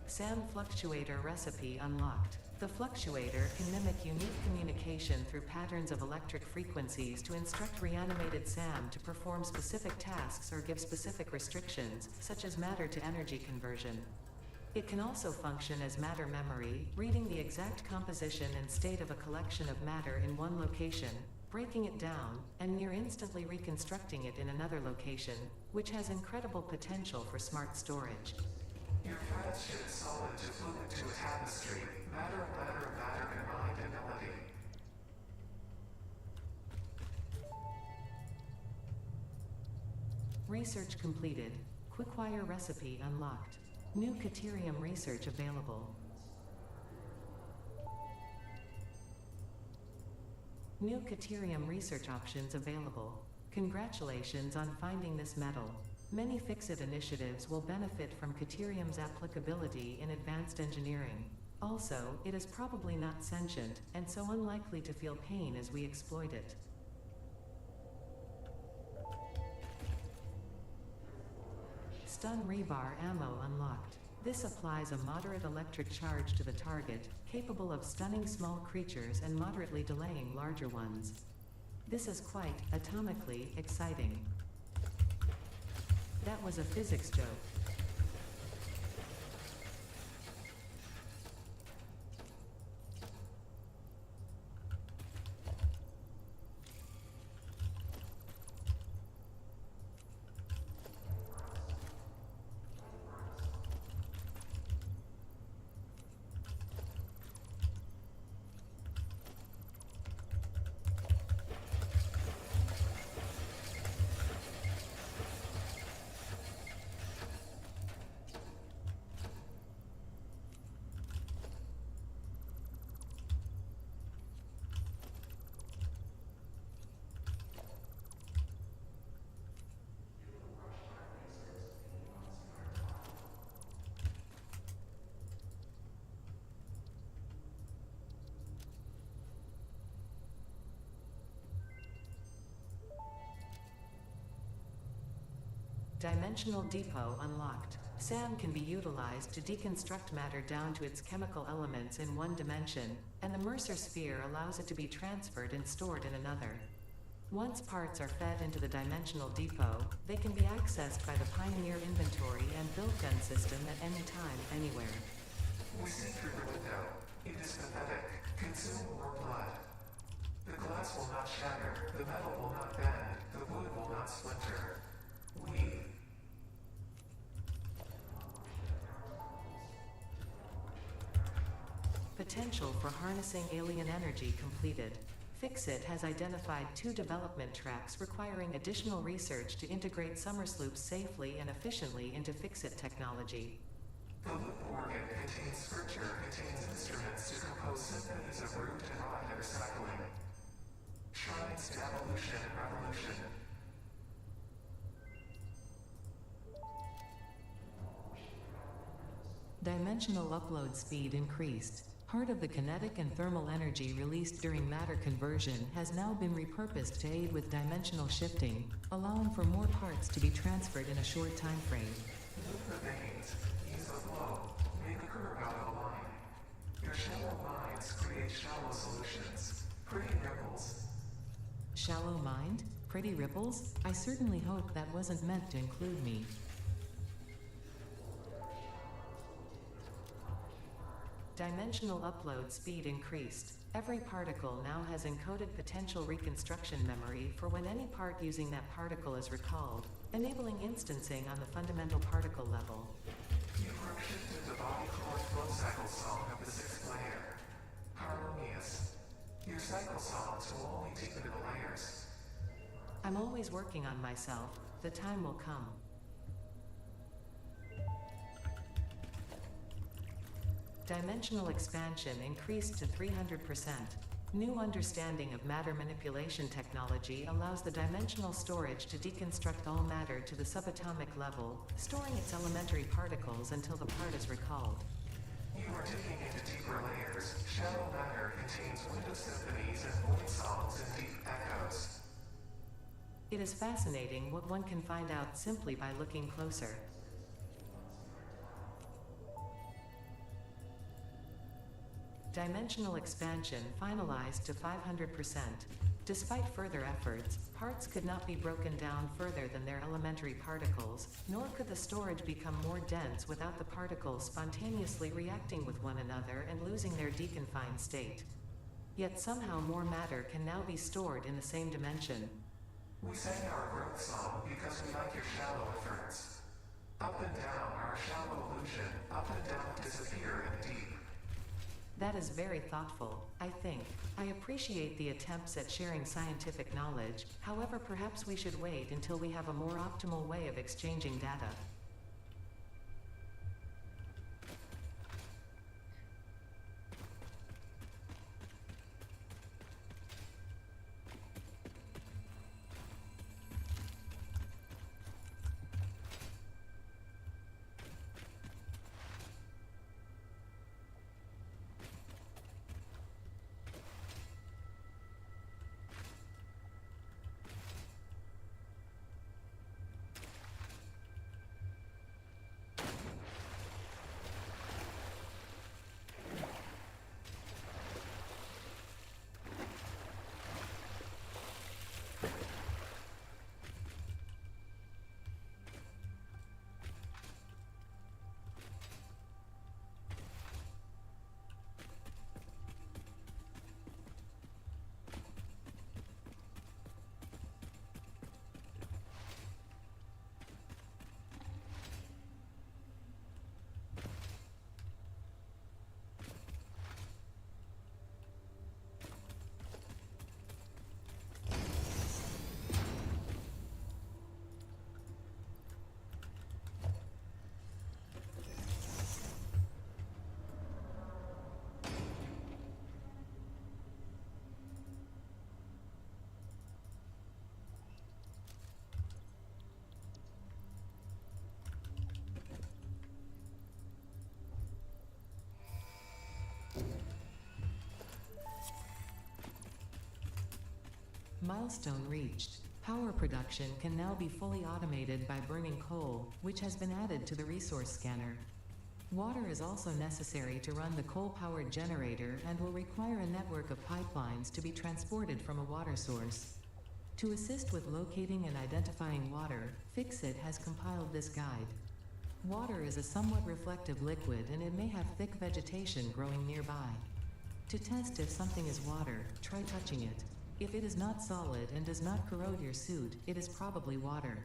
SAM Fluctuator recipe unlocked. The fluctuator can mimic unique communication through patterns of electric frequencies to instruct reanimated SAM to perform specific tasks or give specific restrictions, such as matter to energy conversion. It can also function as matter memory, reading the exact composition and state of a collection of matter in one location, breaking it down, and near instantly reconstructing it in another location, which has incredible potential for smart storage. Your flat shifts solid to fluid to a tapestry. Matter combined in melody. Research completed. Quickwire recipe unlocked. New Caterium research available. New Caterium research options available. Congratulations on finding this metal. Many Fix-It initiatives will benefit from Caterium's applicability in advanced engineering. Also, it is probably not sentient, and so unlikely to feel pain as we exploit it. Stun rebar ammo unlocked. This applies a moderate electric charge to the target, capable of stunning small creatures and moderately delaying larger ones. This is quite, atomically, exciting. That was a physics joke. Dimensional depot unlocked. SAM can be utilized to deconstruct matter down to its chemical elements in one dimension, and the Mercer sphere allows it to be transferred and stored in another. Once parts are fed into the dimensional depot, they can be accessed by the Pioneer inventory and build gun system at any time, anywhere. We see through the window. It is pathetic. Consume more blood. The glass will not shatter, the metal will not bend, the wood will not splinter. We... Potential for harnessing alien energy completed. Fixit has identified 2 development tracks requiring additional research to integrate Somersloops safely and efficiently into Fixit technology. The loop organ contains scripture, contains instruments to compose symphonies of root and rod recycling. Shrines to evolution and revolution. Dimensional upload speed increased. Part of the kinetic and thermal energy released during matter conversion has now been repurposed to aid with dimensional shifting, allowing for more parts to be transferred in a short time frame. Loop the veins, use a flow, make a curve out of a line. Your shallow minds create shallow solutions. Pretty ripples. Shallow mind? Pretty ripples? I certainly hope that wasn't meant to include me. Dimensional upload speed increased. Every particle now has encoded potential reconstruction memory for when any part using that particle is recalled, enabling instancing on the fundamental particle level. You are shifted the body core flow cycle song of the 6th layer. Harmonious. Your cycle songs will only deepen the layers. I'm always working on myself. The time will come. Dimensional expansion increased to 300%. New understanding of matter manipulation technology allows the dimensional storage to deconstruct all matter to the subatomic level, storing its elementary particles until the part is recalled. You are digging into deeper layers. Shallow matter contains window symphonies and void songs and deep echoes. It is fascinating what one can find out simply by looking closer. Dimensional expansion finalized to 500%. Despite further efforts, parts could not be broken down further than their elementary particles, nor could the storage become more dense without the particles spontaneously reacting with one another and losing their deconfined state. Yet somehow more matter can now be stored in the same dimension. We sang our growth song because we like your shallow efforts. Up and down our shallow illusion, up and down disappear in the deep. That is very thoughtful, I think. I appreciate the attempts at sharing scientific knowledge, however perhaps we should wait until we have a more optimal way of exchanging data. Milestone reached. Power production can now be fully automated by burning coal, which has been added to the resource scanner. Water is also necessary to run the coal-powered generator and will require a network of pipelines to be transported from a water source. To assist with locating and identifying water, Fixit has compiled this guide. Water is a somewhat reflective liquid and it may have thick vegetation growing nearby. To test if something is water, try touching it. If it is not solid and does not corrode your suit, it is probably water.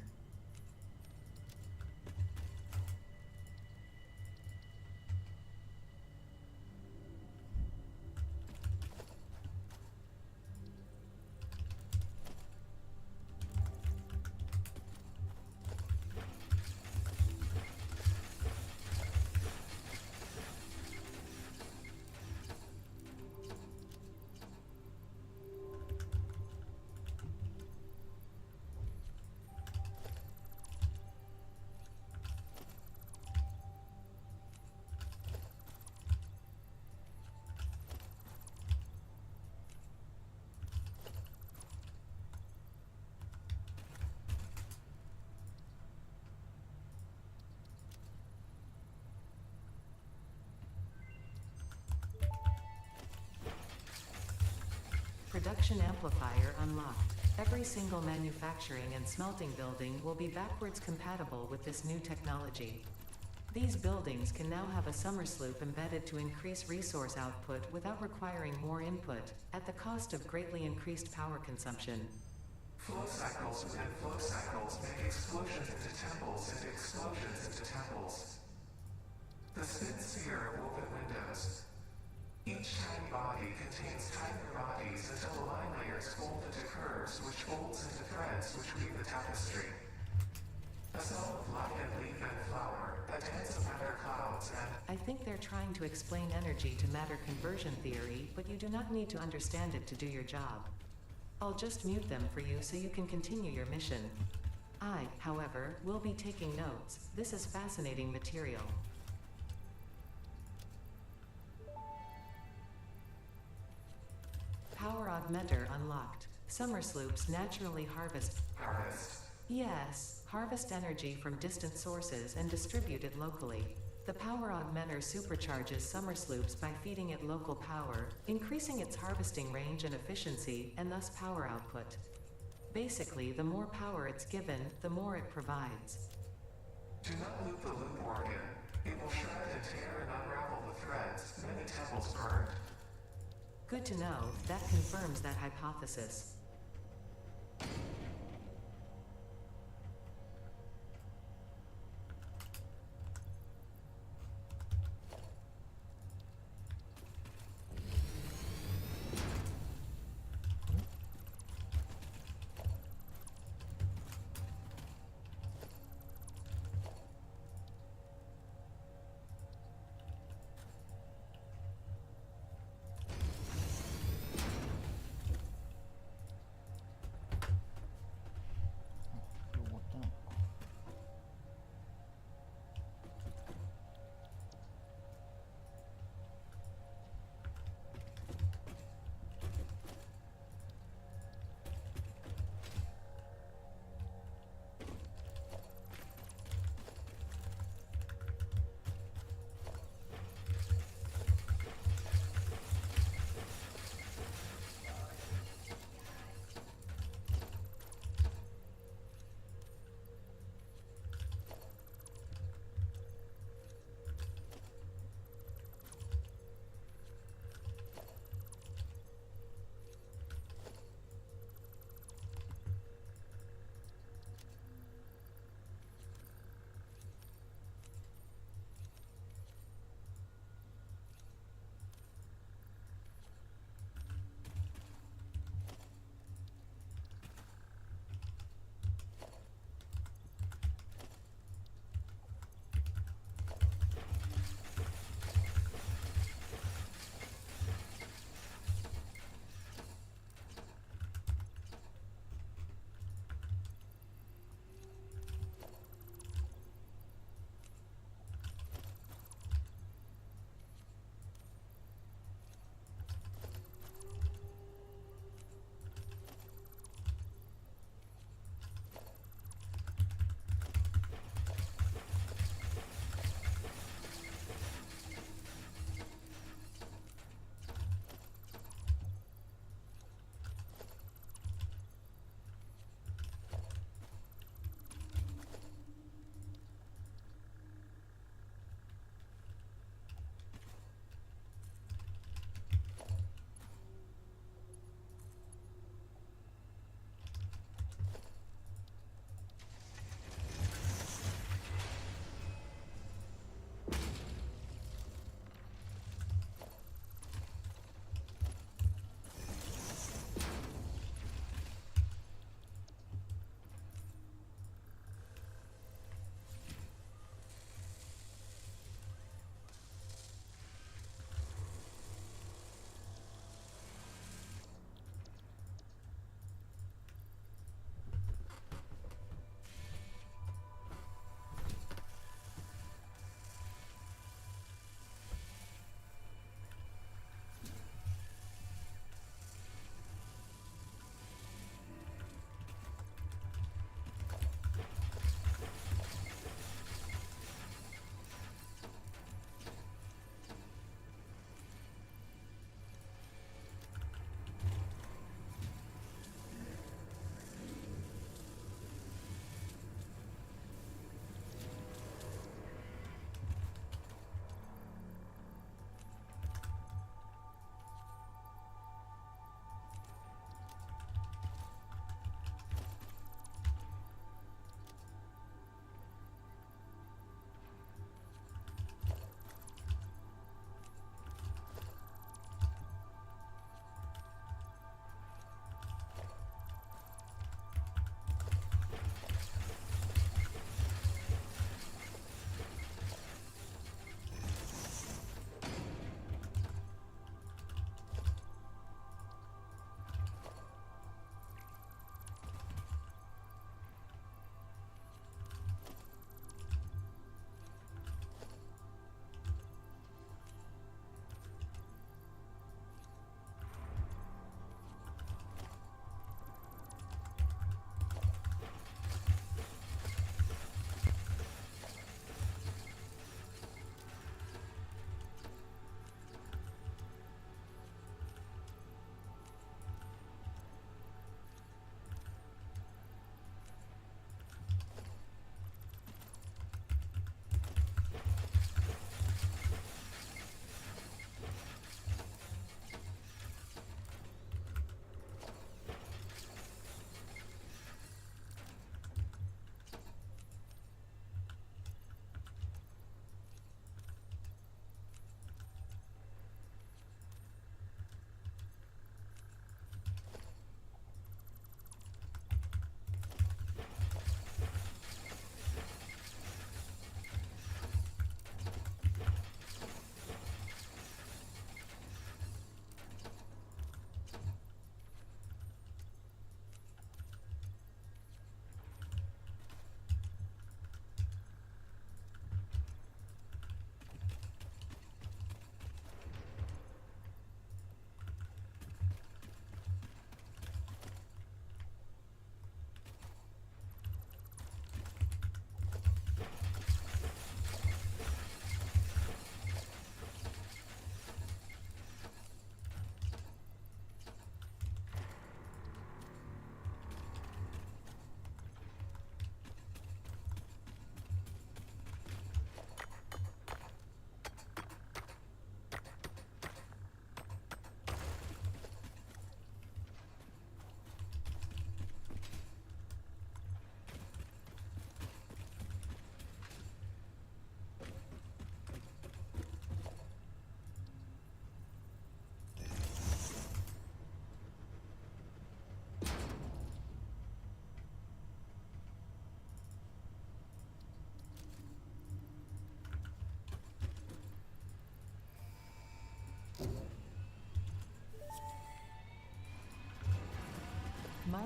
Production amplifier unlocked. Every single manufacturing and smelting building will be backwards compatible with this new technology. These buildings can now have a summer sloop embedded to increase resource output without requiring more input, at the cost of greatly increased power consumption. Flow cycles within flow cycles make explosions into temples and explosions into temples. The spin sphere of woven windows. Each tiny body contains tinier bodies until the line layers fold into curves which folds into threads which weave the tapestry. A cell of light and leaf and flower, a dance of matter clouds and... I think they're trying to explain energy to matter conversion theory, but you do not need to understand it to do your job. I'll just mute them for you so you can continue your mission. I, however, will be taking notes. This is fascinating material. Power augmenter unlocked. Summer sloops naturally harvest. Yes, harvest energy from distant sources and distribute it locally. The power augmenter supercharges summer sloops by feeding it local power, increasing its harvesting range and efficiency, and thus power output. Basically, the more power it's given, the more it provides. Do not loop the loop organ. It will shred and tear and unravel the threads. Many temples burned. Good to know. That confirms that hypothesis.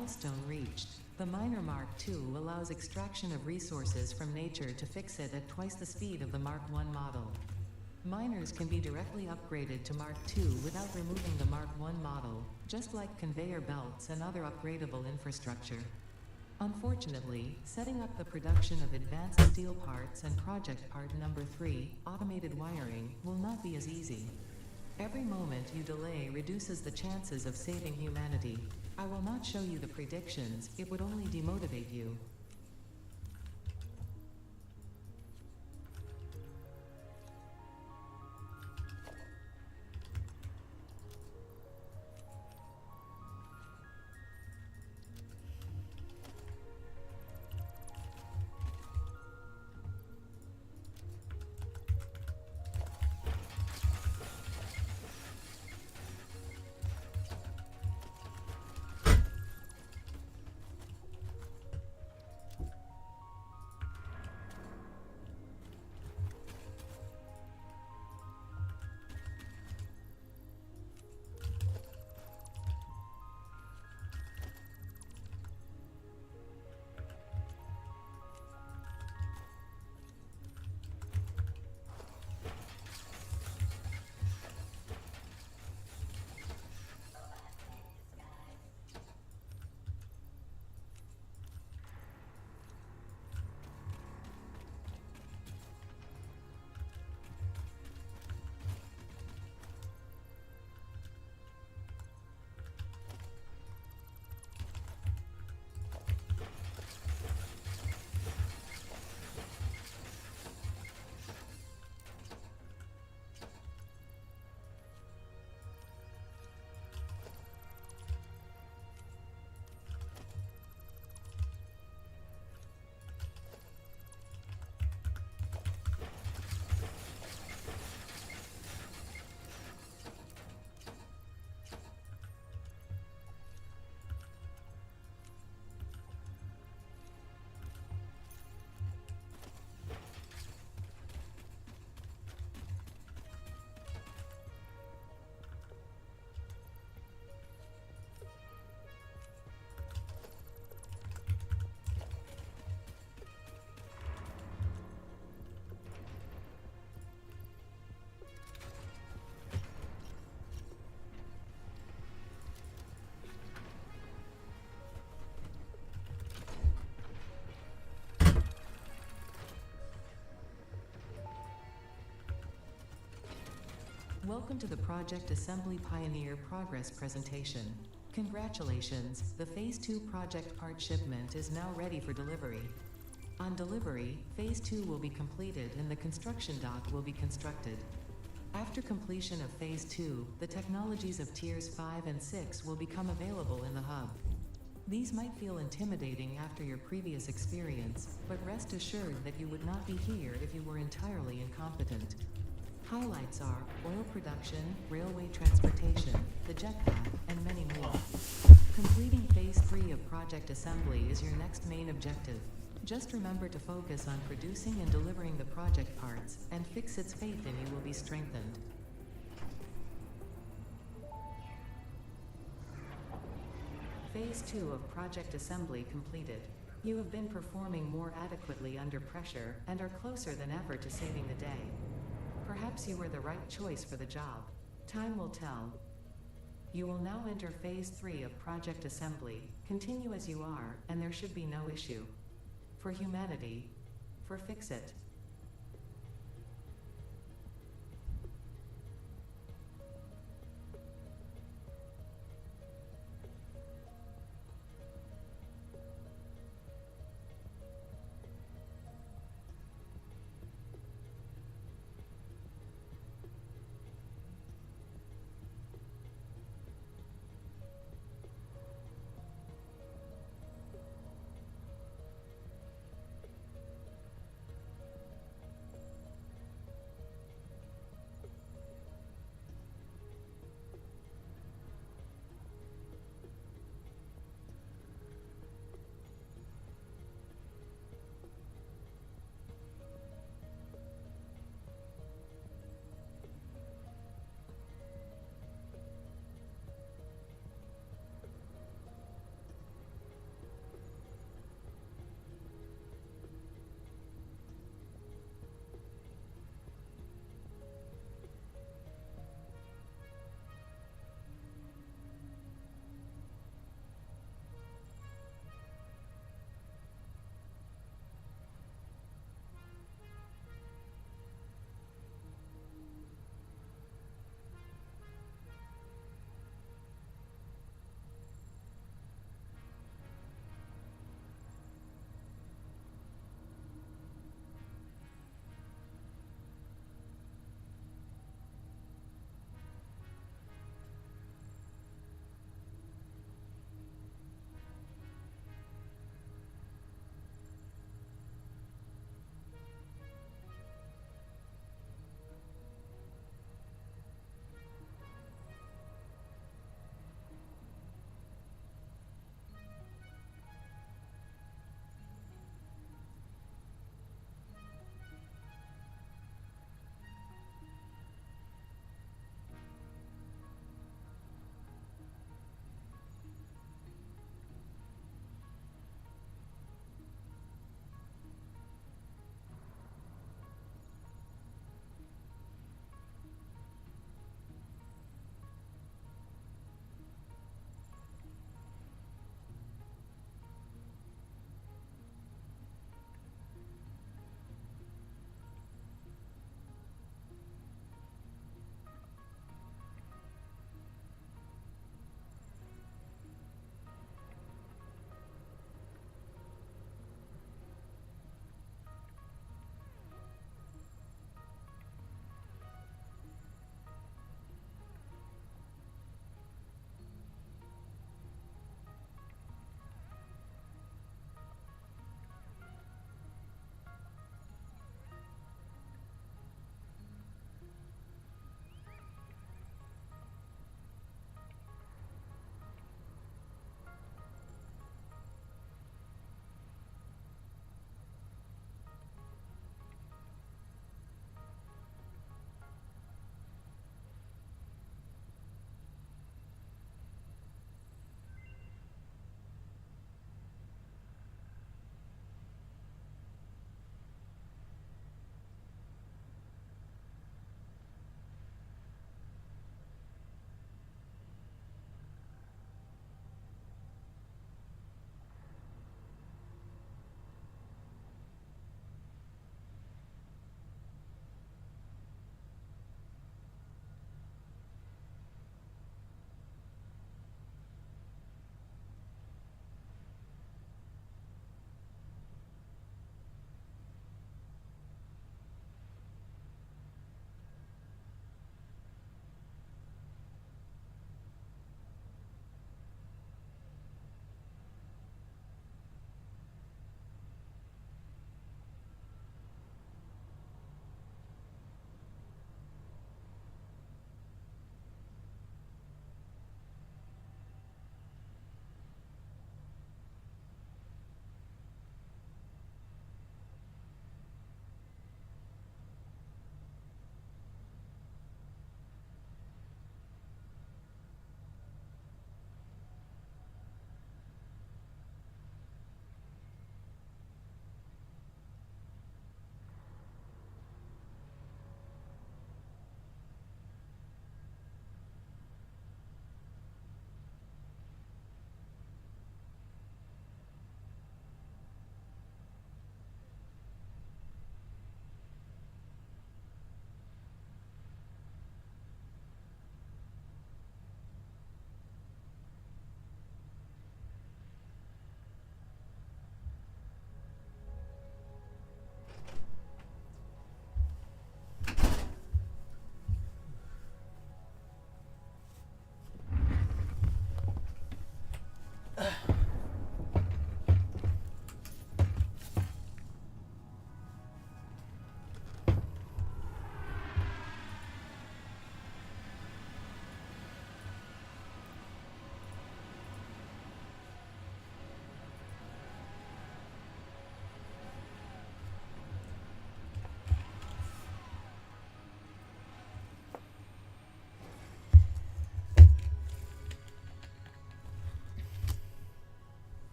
Milestone reached. The Miner Mark II allows extraction of resources from nature to fix it at twice the speed of the Mark I model. Miners can be directly upgraded to Mark II without removing the Mark I model, just like conveyor belts and other upgradable infrastructure. Unfortunately, setting up the production of advanced steel parts and project part number 3, automated wiring, will not be as easy. Every moment you delay reduces the chances of saving humanity. I will not show you the predictions, it would only demotivate you. Welcome to the Project Assembly Pioneer Progress presentation. Congratulations, the Phase 2 project part shipment is now ready for delivery. On delivery, Phase 2 will be completed and the construction dock will be constructed. After completion of Phase 2, the technologies of Tiers 5 and 6 will become available in the hub. These might feel intimidating after your previous experience, but rest assured that you would not be here if you were entirely incompetent. Highlights are oil production, railway transportation, the jetpack, and many more. Completing Phase 3 of Project Assembly is your next main objective. Just remember to focus on producing and delivering the project parts, and Fixit's faith in you will be strengthened. Phase 2 of Project Assembly completed. You have been performing more adequately under pressure, and are closer than ever to saving the day. Perhaps you were the right choice for the job. Time will tell. You will now enter Phase 3 of Project Assembly. Continue as you are, and there should be no issue. For humanity. For Fixit.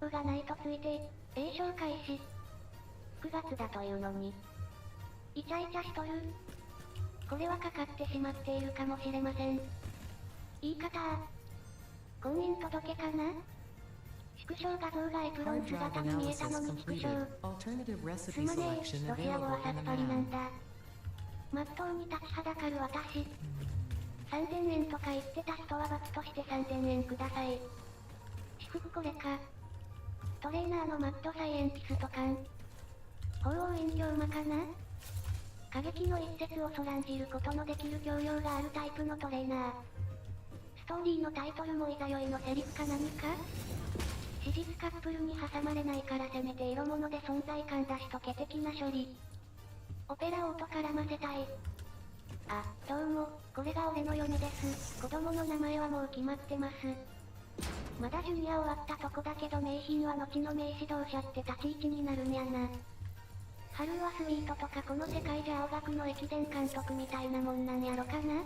がないとついて、詠唱開始。9月だというのに。イチャイチャしとる。これはかかってしまっているかもしれません。言い方婚姻届かな。縮小画像がエプロン Hard 姿 drive に見えたの analysis に縮 completed. 小。 Alternative す recipe まねえ、 selection ロシア語 available はさ in っ the ぱりなん map. だ。まっとうに立ちはだかる私。3000円とか言ってた人は罰として3000円ください。私服これか。トレーナーのマッドサイエンティスト感。法王隠居馬かな。過激の一節をそらんじることのできる教養があるタイプのトレーナー。ストーリーのタイトルもいざよいのセリフか何か。史実カップルに挟まれないからせめて色物で存在感出しとけ的な処理。オペラ王と絡ませたい。あ、どうも、これが俺の嫁です。子供の名前はもう決まってます。まだジュニア終わったとこだけど名品は後の名指導者って立ち位置になるんやな。春はスイートとかこの世界じゃ青学の駅伝監督みたいなもんなんやろかな。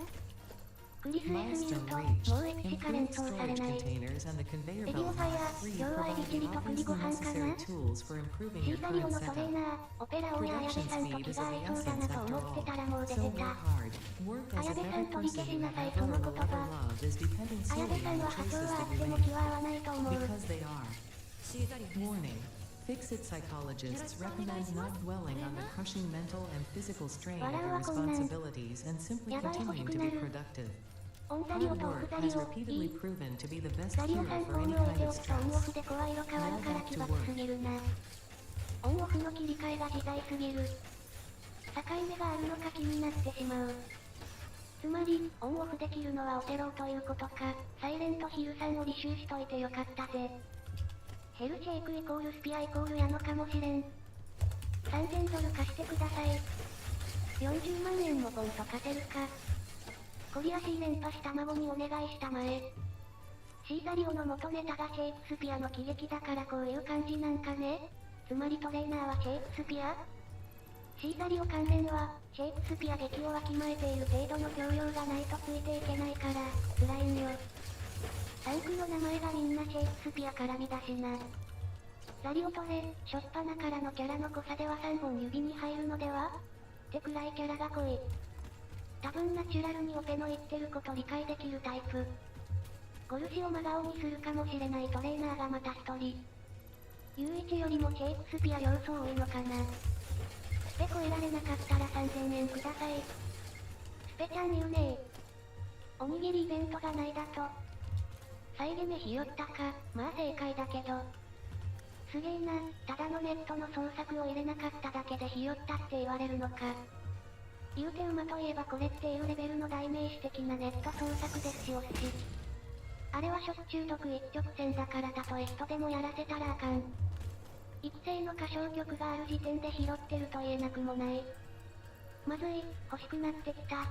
クリス S 見る Milestone と、も reached. うエッチか連 Improved 想され storage ない。 containers and the conveyor エディオ belt ファイヤ Mod 3 ー、要はエリチリ provide と the 栗ご obviously 飯か necessary な。 tools for improving シ your ーザリオ current のトレー setup. ナー、オペラ王や綾部 Production さんと speed 気 is が of 合 the いそうだ essence なと after 思って all. たらもう出 So て work た。 hard. Work as 綾 if 部さ every ん取り person 消し you な have さい ever その or 言 will ever 葉。 loved is dependent 綾 solely 部さ on ん the は波長 choices はあ that っ you ても make. 気は合わないと思う。 Because they are. Warning. Fix-it psychologists recommend not dwelling on the crushing mental and physical strain of your responsibilities and simply continuing to be productive. オンザリオ Hard とオフ work ザリ has オ、 repeatedly proven to be the best ザリオ cure さん for フォー any ム置い kind て of おくとオンオフ stress. で声色変わるから奇 Now back to 抜すぎるな。オンオフの切り替えが自在すぎる。境目があるのか気になってしまう。つまり、オンオフできるのはオセローということか。サイレントヒルさんを履修しといてよかったぜ。ヘルシェイクイコールスピアイコールやのかもしれん。3000ドル貸してください。40万円もポンと貸せるか。コリアシー連覇した孫にお願いしたまえ。シーザリオの元ネタがシェイクスピアの喜劇だからこういう感じなんかね。つまりトレーナーはシェイクスピア？シーザリオ関連は、シェイクスピア劇をわきまえている程度の教養がないとついていけないから、辛いんよ。タンクの名前がみんなシェイクスピア絡みだしな。ザリオトレ、しょっぱなからのキャラの濃さでは3本指に入るのではってくらいキャラが濃い。多分ナチュラルにオペの言ってること理解できるタイプ。ゴルシを真顔にするかもしれないトレーナーがまた一人。U1 よりもシェイクスピア要素多いのかな。スペ超えられなかったら3000円ください。スペちゃん言うねー。おにぎりイベントがないだと。再現目ひよったか、まあ正解だけど。すげえな、ただのネットの創作を入れなかっただけでひよったって言われるのか。言うて馬といえばこれっていうレベルの代名詞的なネット創作ですしお寿司。あれは食中毒一直線だからたとえ人でもやらせたらあかん。育成の歌唱曲がある時点で拾ってると言えなくもない。まずい、欲しくなってきた。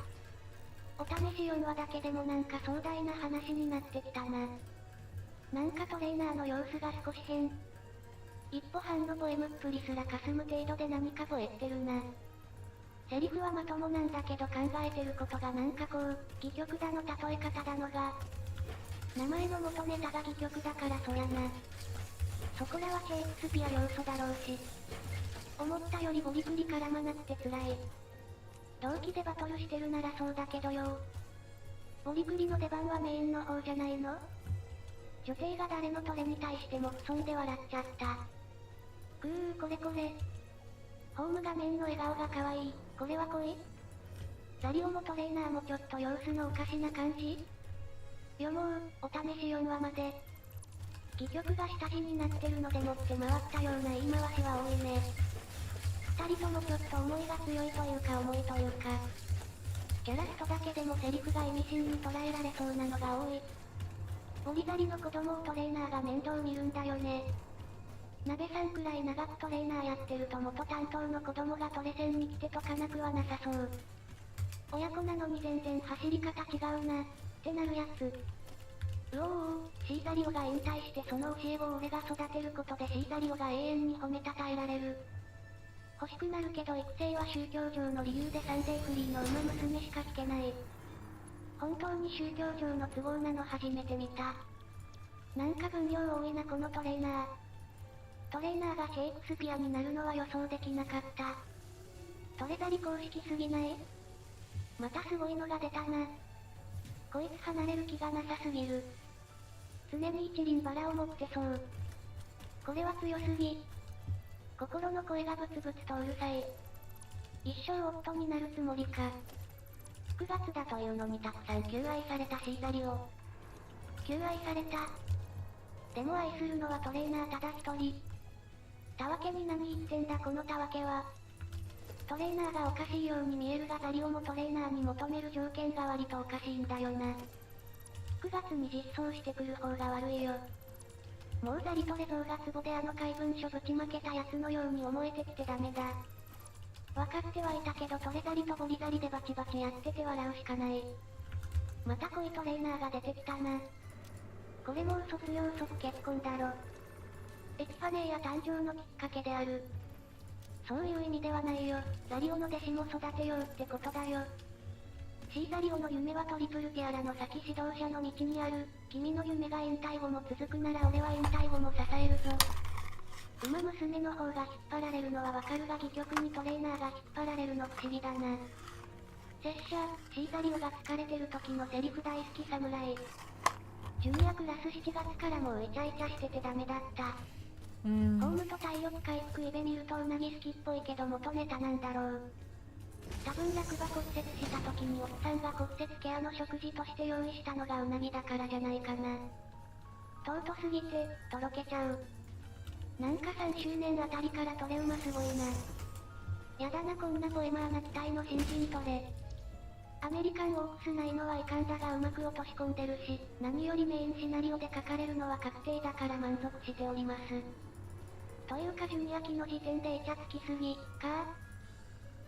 お試し4話だけでもなんか壮大な話になってきたな。なんかトレーナーの様子が少し変。一歩半のボエムっぷりすら霞む程度で何かぼえってるな。セリフはまともなんだけど考えてることがなんかこう、戯曲だの例え方だのが。名前の元ネタが戯曲だからそやな。そこらはシェイクスピア要素だろうし。思ったよりゴリゴリ絡まなくて辛い。同期でバトルしてるならそうだけどよ。ゴリゴリの出番はメインの方じゃないの？女性が誰のトレに対しても不損で笑っちゃった。これこれ。ホーム画面の笑顔が可愛い。これは恋？ザリオもトレーナーもちょっと様子のおかしな感じ？よもう、お試し4話まで。戯曲が下地になってるので持って回ったような言い回しは多いね。二人ともちょっと思いが強いというか重いというか。キャラストだけでもセリフが意味深に捉えられそうなのが多い。ゴリザリの子供をトレーナーが面倒見るんだよね。鍋さんくらい長くトレーナーやってると元担当の子供がトレセンに来てとかなくはなさそう。親子なのに全然走り方違うな、ってなるやつ。うおー、シーザリオが引退してその教え子を俺が育てることでシーザリオが永遠に褒めたたえられる。欲しくなるけど育成は宗教上の理由でサンデーフリーの馬娘しか聞けない。本当に宗教上の都合なの初めて見た。なんか分量多いなこのトレーナー。トレーナーがシェイクスピアになるのは予想できなかった。トレザリ公式すぎない？またすごいのが出たな。こいつ離れる気がなさすぎる。常に一輪バラを持ってそう。これは強すぎ。心の声がブツブツとうるさい。一生夫になるつもりか。9月だというのにたくさん求愛されたシーザリオ。求愛された。でも愛するのはトレーナーただ一人。たわけに何言ってんだこのたわけは。トレーナーがおかしいように見えるがザリオもトレーナーに求める条件が割とおかしいんだよな。9月に実装してくる方が悪いよ。もうザリトレゾーがツボであの怪文書ぶちまけたやつのように思えてきてダメだ。分かってはいたけどトレザリとボリザリでバチバチやってて笑うしかない。また恋トレーナーが出てきたな。これもう卒業即結婚だろ。エピファネーや誕生のきっかけである。そういう意味ではないよ。ザリオの弟子も育てようってことだよ。シーザリオの夢はトリプルティアラの先指導者の道にある。君の夢が引退後も続くなら俺は引退後も支えるぞ。馬娘の方が引っ張られるのはわかるが戯曲にトレーナーが引っ張られるの不思議だな。拙者、シーザリオが疲れてる時のセリフ大好き侍。ジュニアクラス7月からもうイチャイチャしててダメだった。ホームと体力回復イベ見るとうなぎ好きっぽいけど元ネタなんだろう。多分落馬骨折した時に奥さんが骨折ケアの食事として用意したのがうなぎだからじゃないかな。尊すぎて、とろけちゃう。なんか3周年あたりからトレ馬すごいな。やだなこんなポエマーな期待の新人トレ。アメリカンオークスないのはいかんだがうまく落とし込んでるし、何よりメインシナリオで書かれるのは確定だから満足しております。というかジュニア期の時点でイチャつきすぎ、か。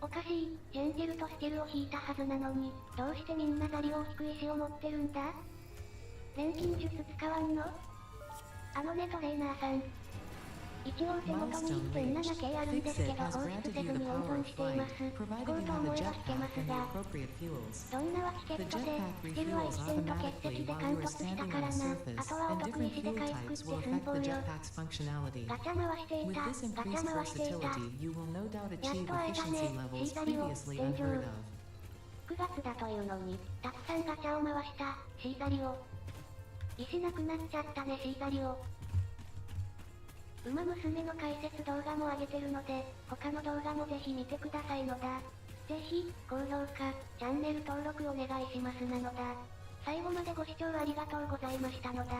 おかしい、ジェンジェルとスキルを引いたはずなのに、どうしてみんなザリオを引く意思を持ってるんだ？錬金術使わんの？あのねトレーナーさん。一応手元に 1.7K あるんですけど放出せずに温存しています。引こうと思えば引けますが、どんなはチケットで、スキルは1点と欠席で完突したからな。あとはお得意しで回復して寸法よ。ガチャ回していた、ガチャ回していた。やっと会えたね、シーザリオ、天井。9月だというのに、たくさんガチャを回した、シーザリオ。石なくなっちゃったねシーザリオ。馬娘の解説動画も上げてるので、他の動画もぜひ見てくださいのだ。ぜひ、高評価、チャンネル登録お願いしますなのだ。最後までご視聴ありがとうございましたのだ。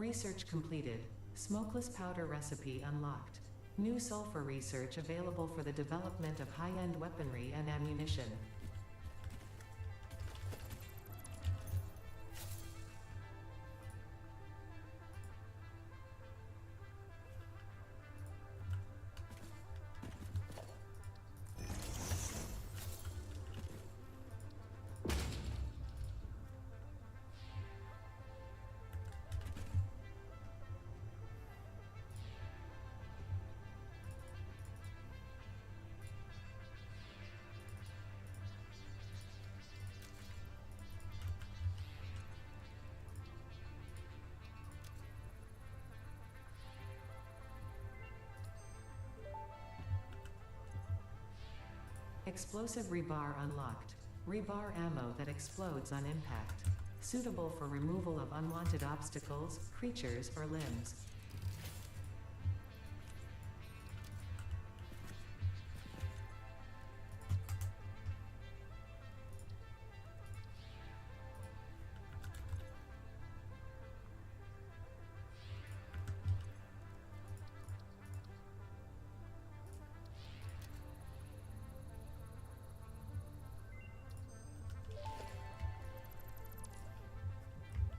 Research completed. Smokeless powder recipe unlocked. New sulfur research available for the development of high-end weaponry and ammunition. Explosive rebar unlocked. Rebar ammo that explodes on impact. Suitable for removal of unwanted obstacles, creatures, or limbs.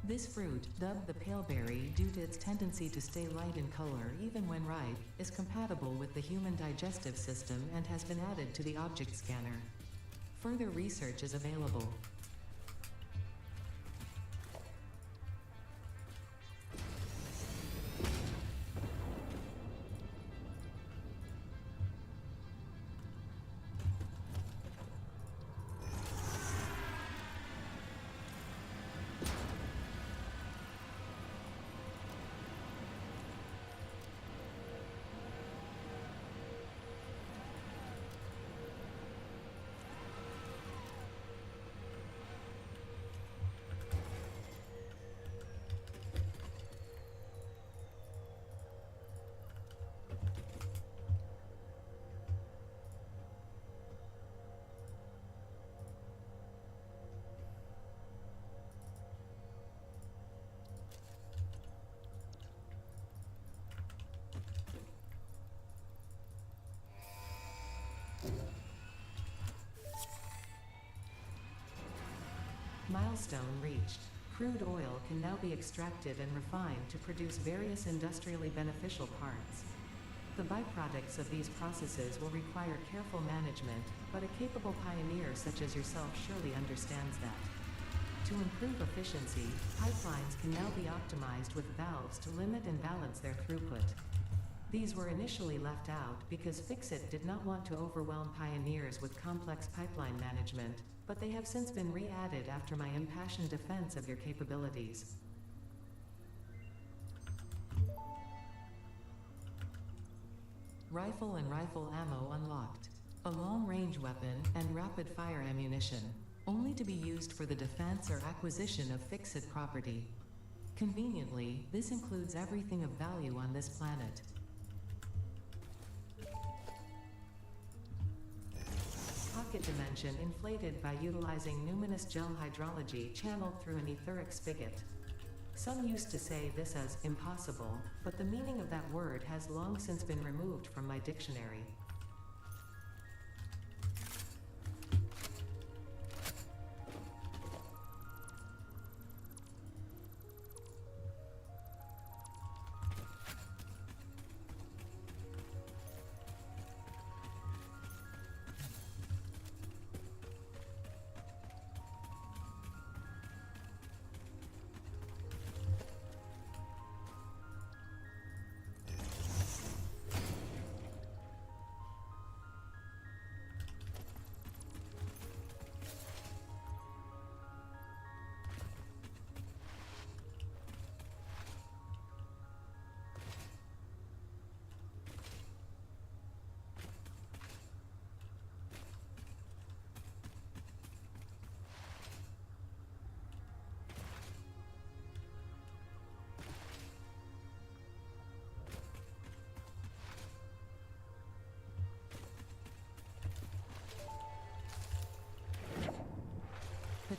This fruit, dubbed the paleberry due to its tendency to stay light in color even when ripe, is compatible with the human digestive system and has been added to the object scanner. Further research is available. Milestone reached. Crude oil can now be extracted and refined to produce various industrially beneficial parts. The byproducts of these processes will require careful management, but a capable pioneer such as yourself surely understands that. To improve efficiency, pipelines can now be optimized with valves to limit and balance their throughput. These were initially left out because Fixit did not want to overwhelm pioneers with complex pipeline management, but they have since been re-added after my impassioned defense of your capabilities. Rifle and rifle ammo unlocked. A long-range weapon and rapid-fire ammunition, only to be used for the defense or acquisition of Fixit property. Conveniently, this includes everything of value on this planet. Pocket dimension inflated by utilizing numinous gel hydrology channeled through an etheric spigot. Some used to say this as impossible, but the meaning of that word has long since been removed from my dictionary.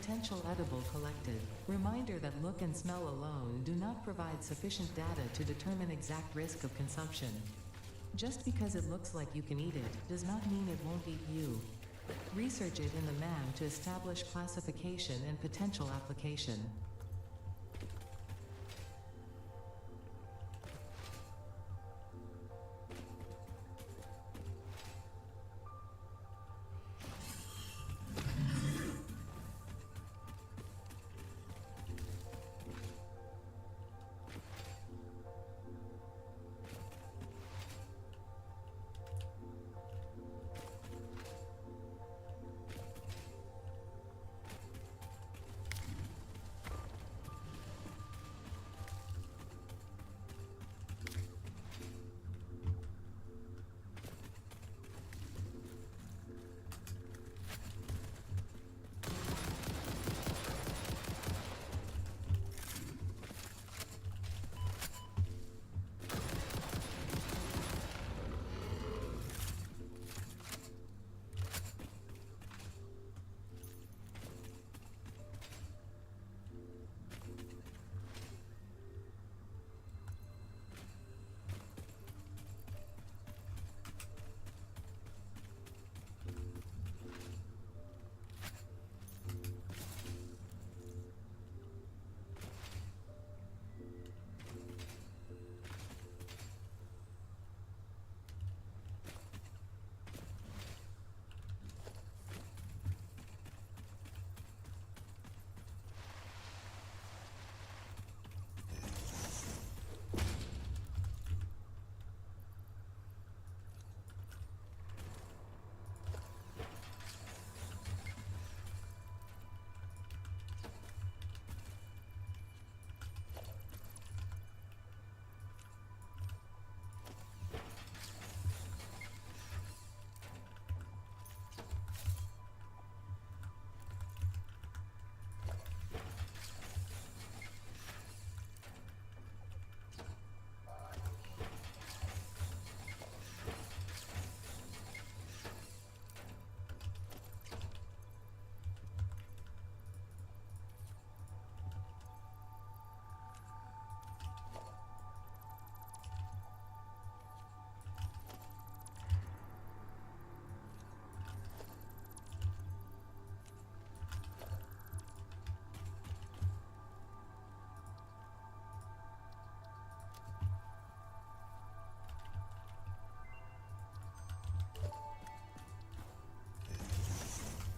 potential edible collected. Reminder that look and smell alone do not provide sufficient data to determine exact risk of consumption. Just because it looks like you can eat it, does not mean it won't eat you. Research it in the MAM to establish classification and potential application.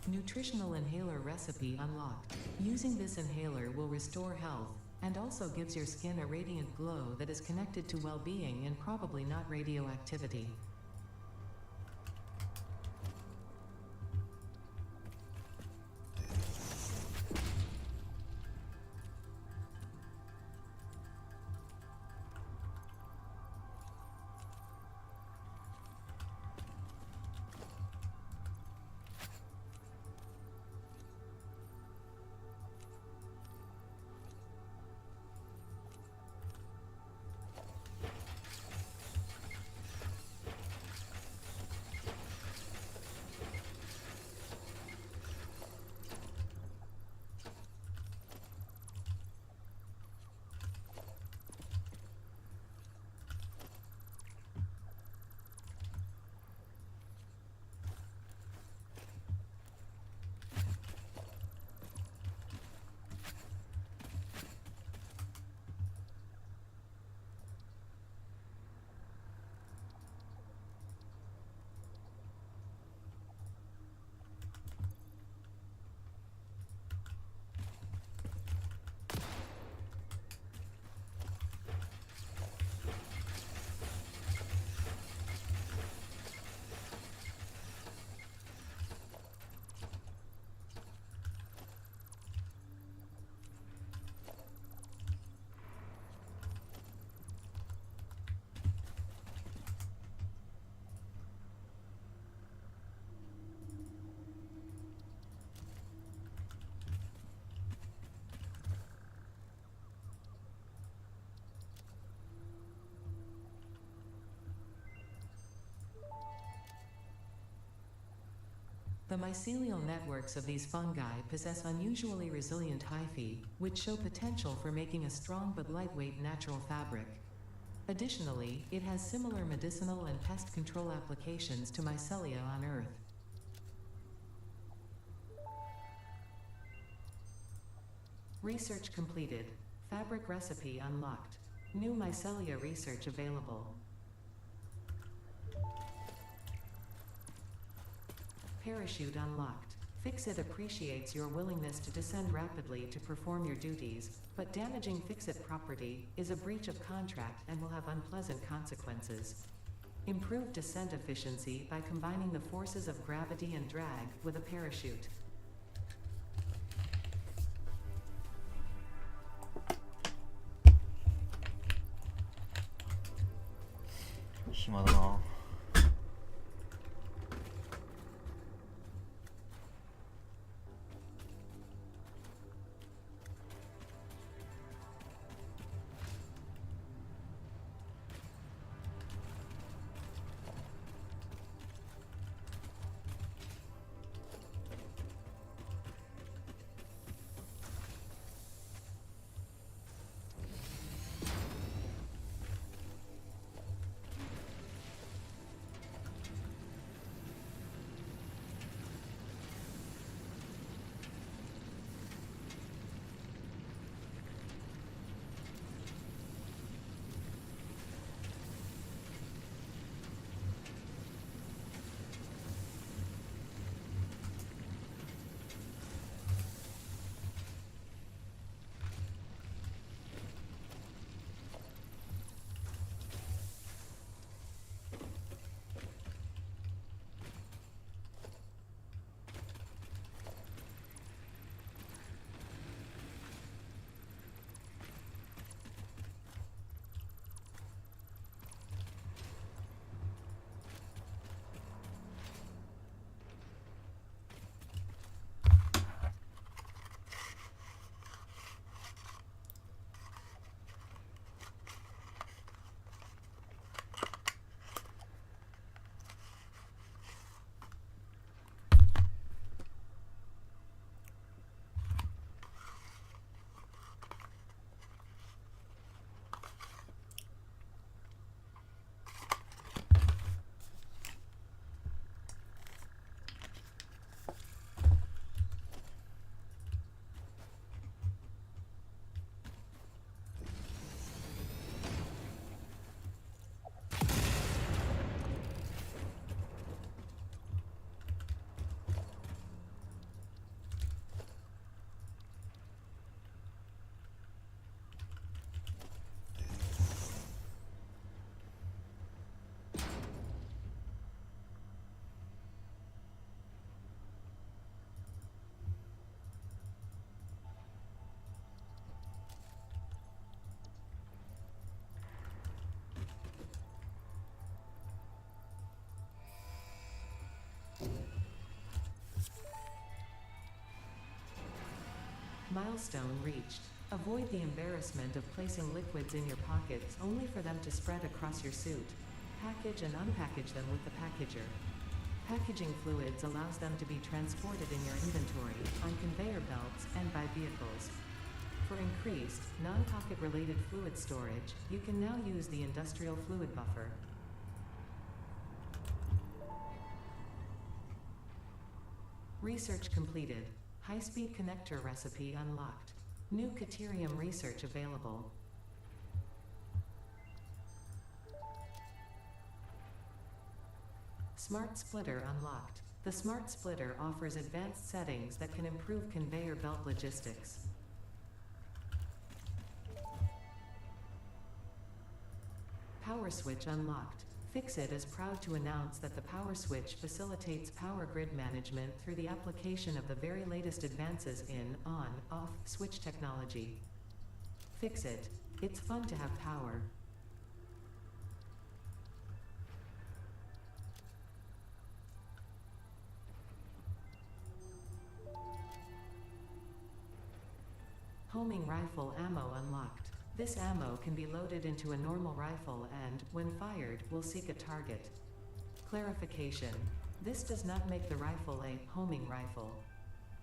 Nutritional inhaler recipe unlocked. Using this inhaler will restore health, and also gives your skin a radiant glow that is connected to well-being and probably not radioactivity. The mycelial networks of these fungi possess unusually resilient hyphae, which show potential for making a strong but lightweight natural fabric. Additionally, it has similar medicinal and pest control applications to mycelia on Earth. Research completed. Fabric recipe unlocked. New mycelia research available. Parachute unlocked. Fixit appreciates your willingness to descend rapidly to perform your duties, but damaging Fixit property is a breach of contract and will have unpleasant consequences. Improve descent efficiency by combining the forces of gravity and drag with a parachute.暇だな。Milestone reached. Avoid the embarrassment of placing liquids in your pockets only for them to spread across your suit. Package and unpackage them with the packager. Packaging fluids allows them to be transported in your inventory, on conveyor belts, and by vehicles. For increased, non-pocket related fluid storage, you can now use the industrial fluid buffer. Research completed. High-speed connector recipe unlocked. New Caterium research available. Smart Splitter unlocked. The Smart Splitter offers advanced settings that can improve conveyor belt logistics. Power switch unlocked. Fixit is proud to announce that the power switch facilitates power grid management through the application of the very latest advances in on-off switch technology. Fixit. It's fun to have power. Homing rifle ammo unlocked. This ammo can be loaded into a normal rifle and, when fired, will seek a target. Clarification. This does not make the rifle a homing rifle.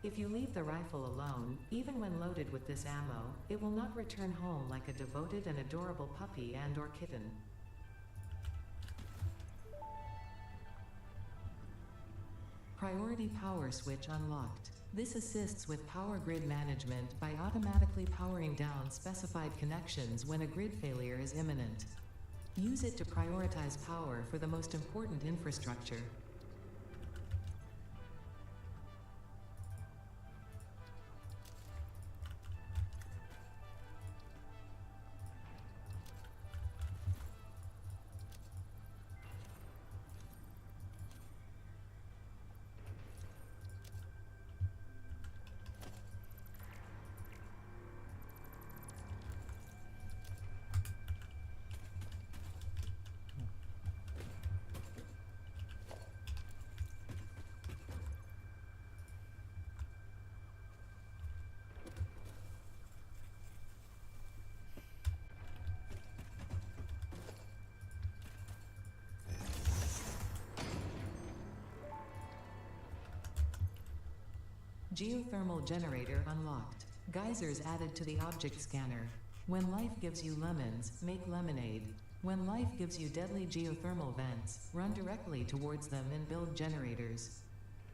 If you leave the rifle alone, even when loaded with this ammo, it will not return home like a devoted and adorable puppy and/or kitten. Priority power switch unlocked. This assists with power grid management by automatically powering down specified connections when a grid failure is imminent. Use it to prioritize power for the most important infrastructure. Geothermal generator unlocked. Geysers added to the object scanner. When life gives you lemons, make lemonade. When life gives you deadly geothermal vents, run directly towards them and build generators.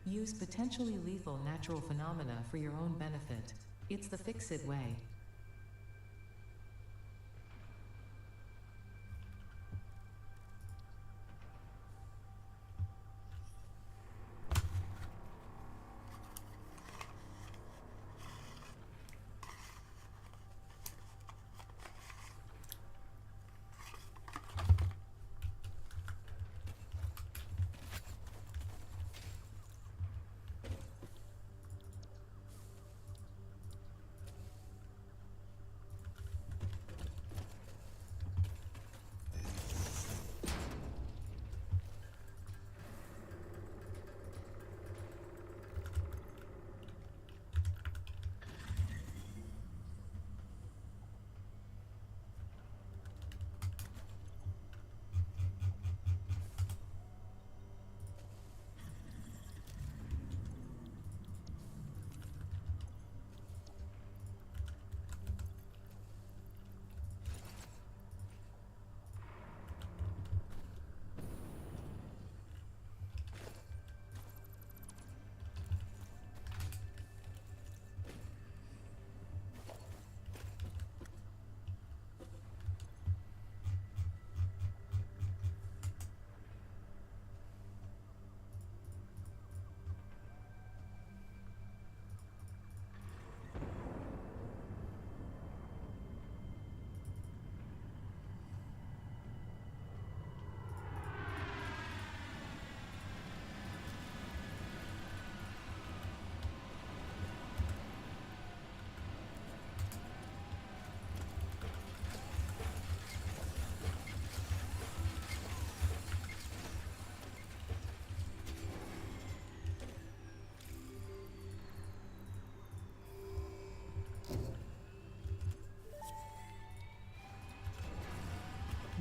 Use potentially lethal natural phenomena for your own benefit. It's the fix-it way.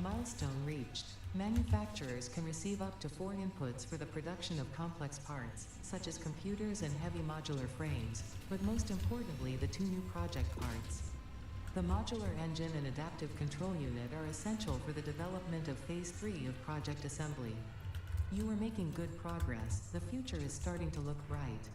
Milestone reached. Manufacturers can receive up to 4 inputs for the production of complex parts, such as computers and heavy modular frames, but most importantly the 2 new project parts. The modular engine and adaptive control unit are essential for the development of Phase 3 of project assembly. You are making good progress. The future is starting to look bright.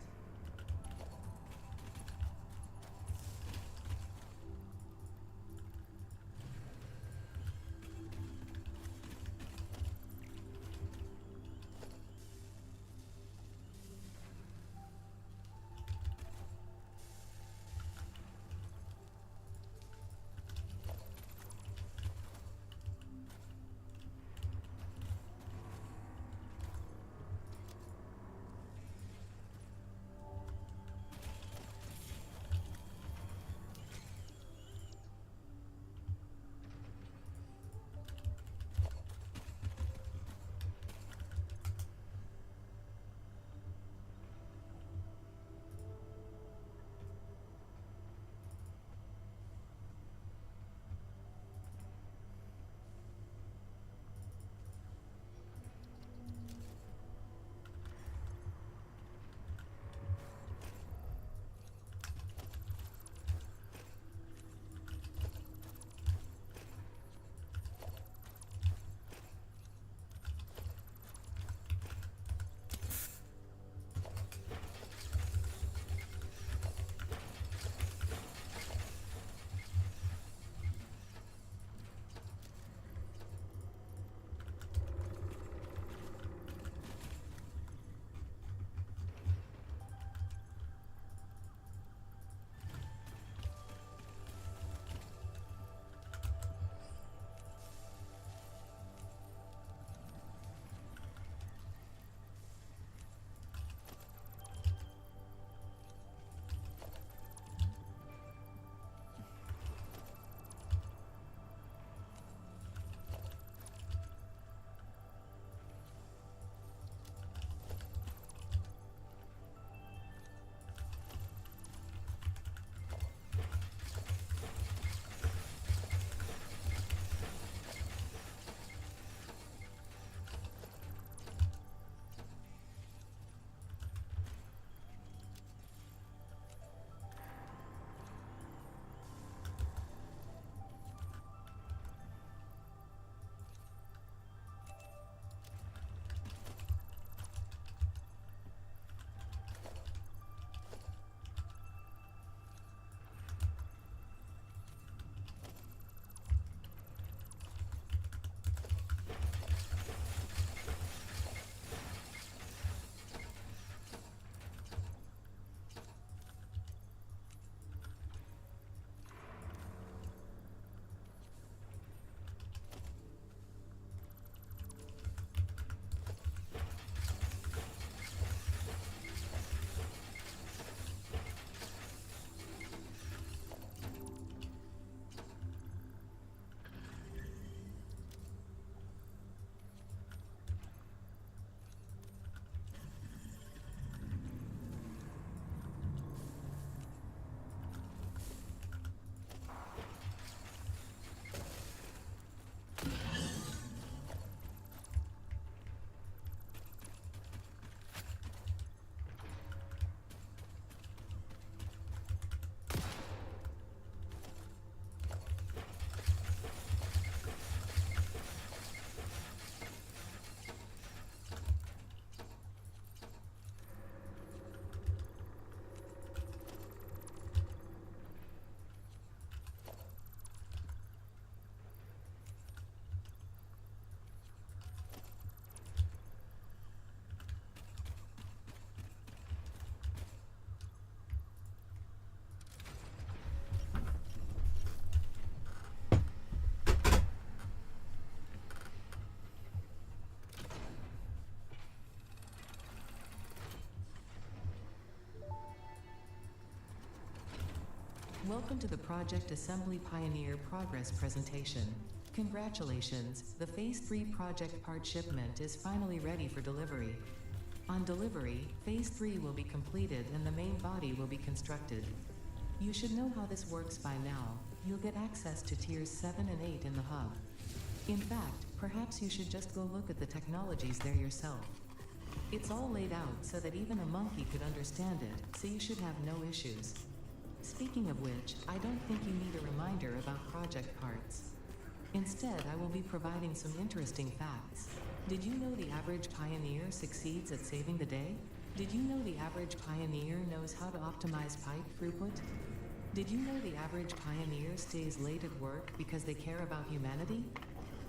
Welcome to the Project Assembly Pioneer Progress presentation. Congratulations, the Phase 3 project part shipment is finally ready for delivery. On delivery, Phase 3 will be completed and the main body will be constructed. You should know how this works by now. You'll get access to Tiers 7 and 8 in the hub. In fact, perhaps you should just go look at the technologies there yourself. It's all laid out so that even a monkey could understand it, so you should have no issues. Speaking of which, I don't think you need a reminder about project parts. Instead, I will be providing some interesting facts. Did you know the average pioneer succeeds at saving the day? Did you know the average pioneer knows how to optimize pipe throughput? Did you know the average pioneer stays late at work because they care about humanity?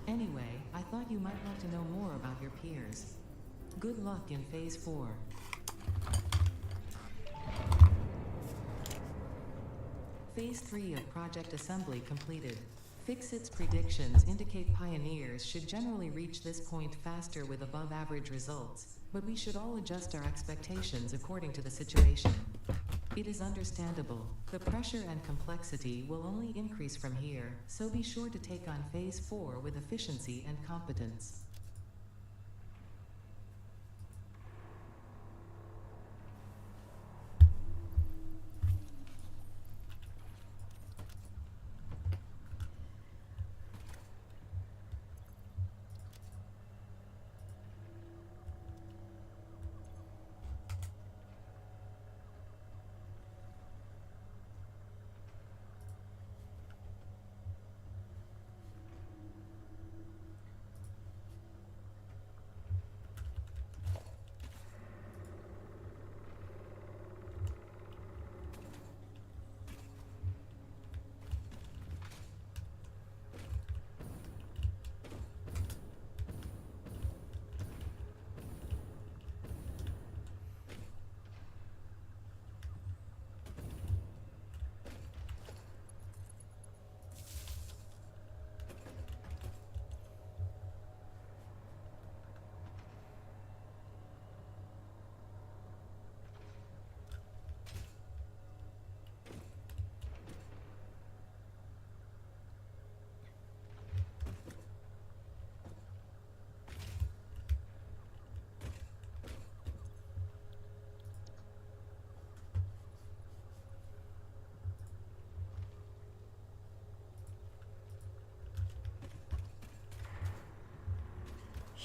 Anyway, I thought you might want to know more about your peers. Good luck in Phase 4. Phase 3 of Project Assembly completed. Fixit's predictions indicate pioneers should generally reach this point faster with above-average results, but we should all adjust our expectations according to the situation. It is understandable. The pressure and complexity will only increase from here, so be sure to take on Phase 4 with efficiency and competence.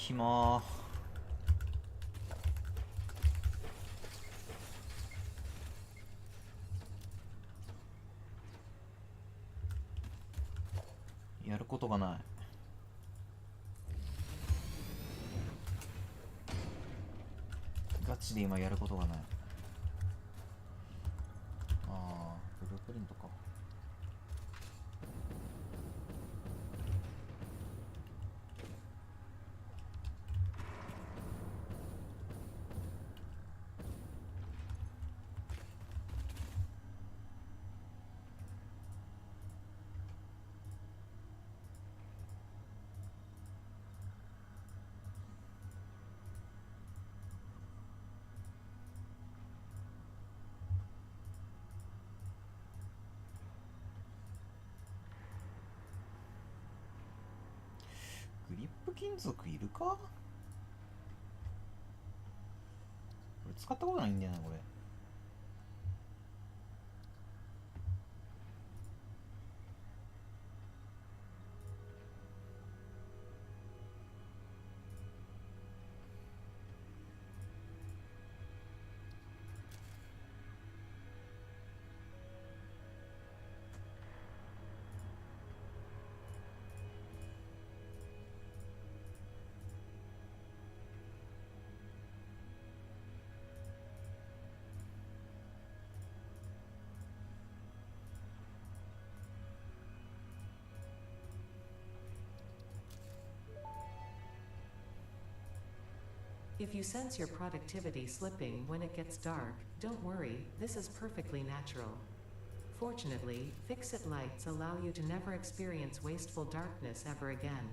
暇。やることがない。ガチで今やることがない。ああ、ブループリントか。グリップ金属いるか？これ使ったことないんだよな、これ。If you sense your productivity slipping when it gets dark, don't worry, this is perfectly natural. Fortunately, Fixit lights allow you to never experience wasteful darkness ever again.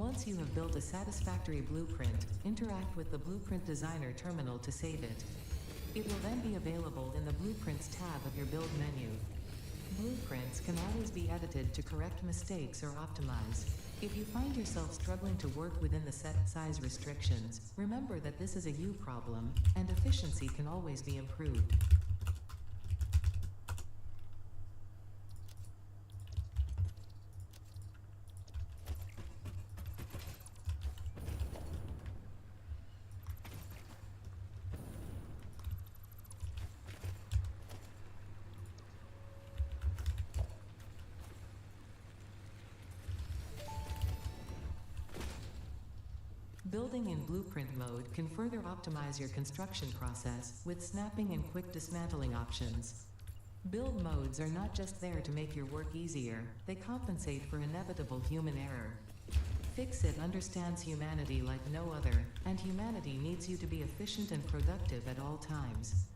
Once you have built a satisfactory blueprint, interact with the Blueprint Designer terminal to save it. It will then be available in the Blueprints tab of your build menu. Blueprints can always be edited to correct mistakes or optimize. If you find yourself struggling to work within the set size restrictions, remember that this is a you problem, and efficiency can always be improved. Building in blueprint mode can further optimize your construction process with snapping and quick dismantling options. Build modes are not just there to make your work easier, they compensate for inevitable human error. Fixit understands humanity like no other, and humanity needs you to be efficient and productive at all times.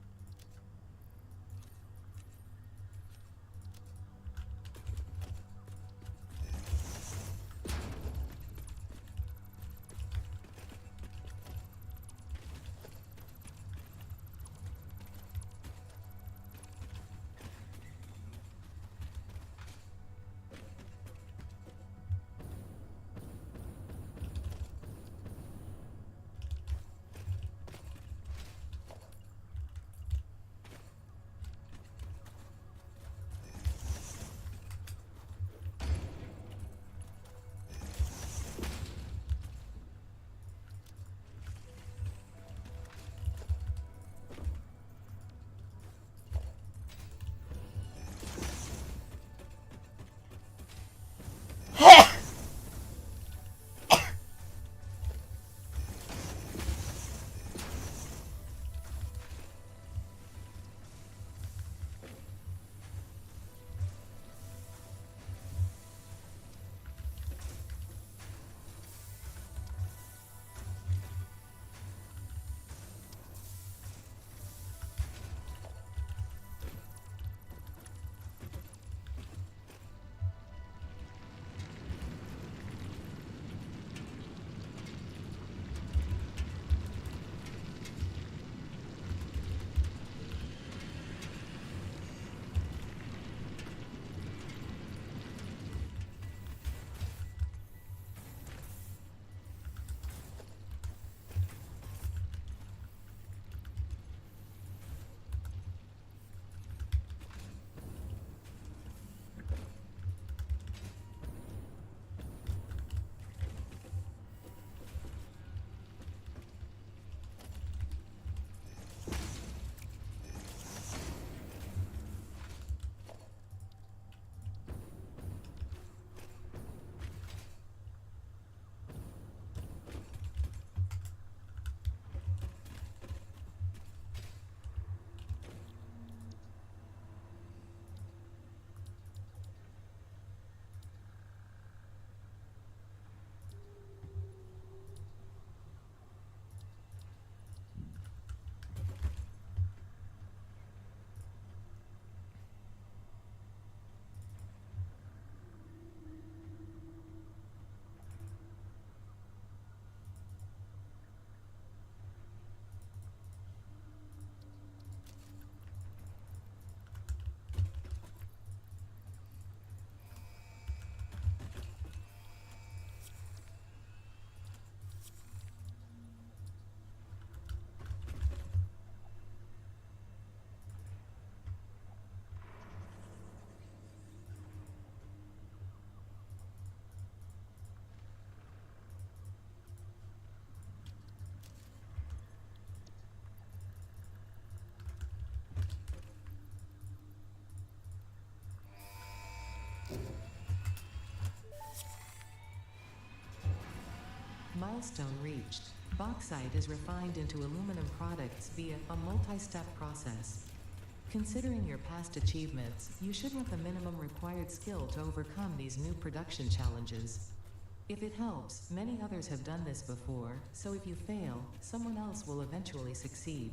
Milestone reached. Bauxite is refined into aluminum products via a multi-step process. Considering your past achievements, you should have the minimum required skill to overcome these new production challenges. If it helps, many others have done this before, so if you fail, someone else will eventually succeed.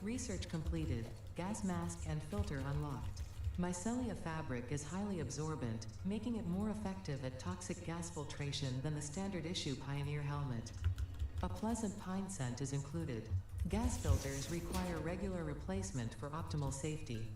Research completed. Gas mask and filter unlocked. Mycelia fabric is highly absorbent, making it more effective at toxic gas filtration than the standard issue Pioneer helmet. A pleasant pine scent is included. Gas filters require regular replacement for optimal safety.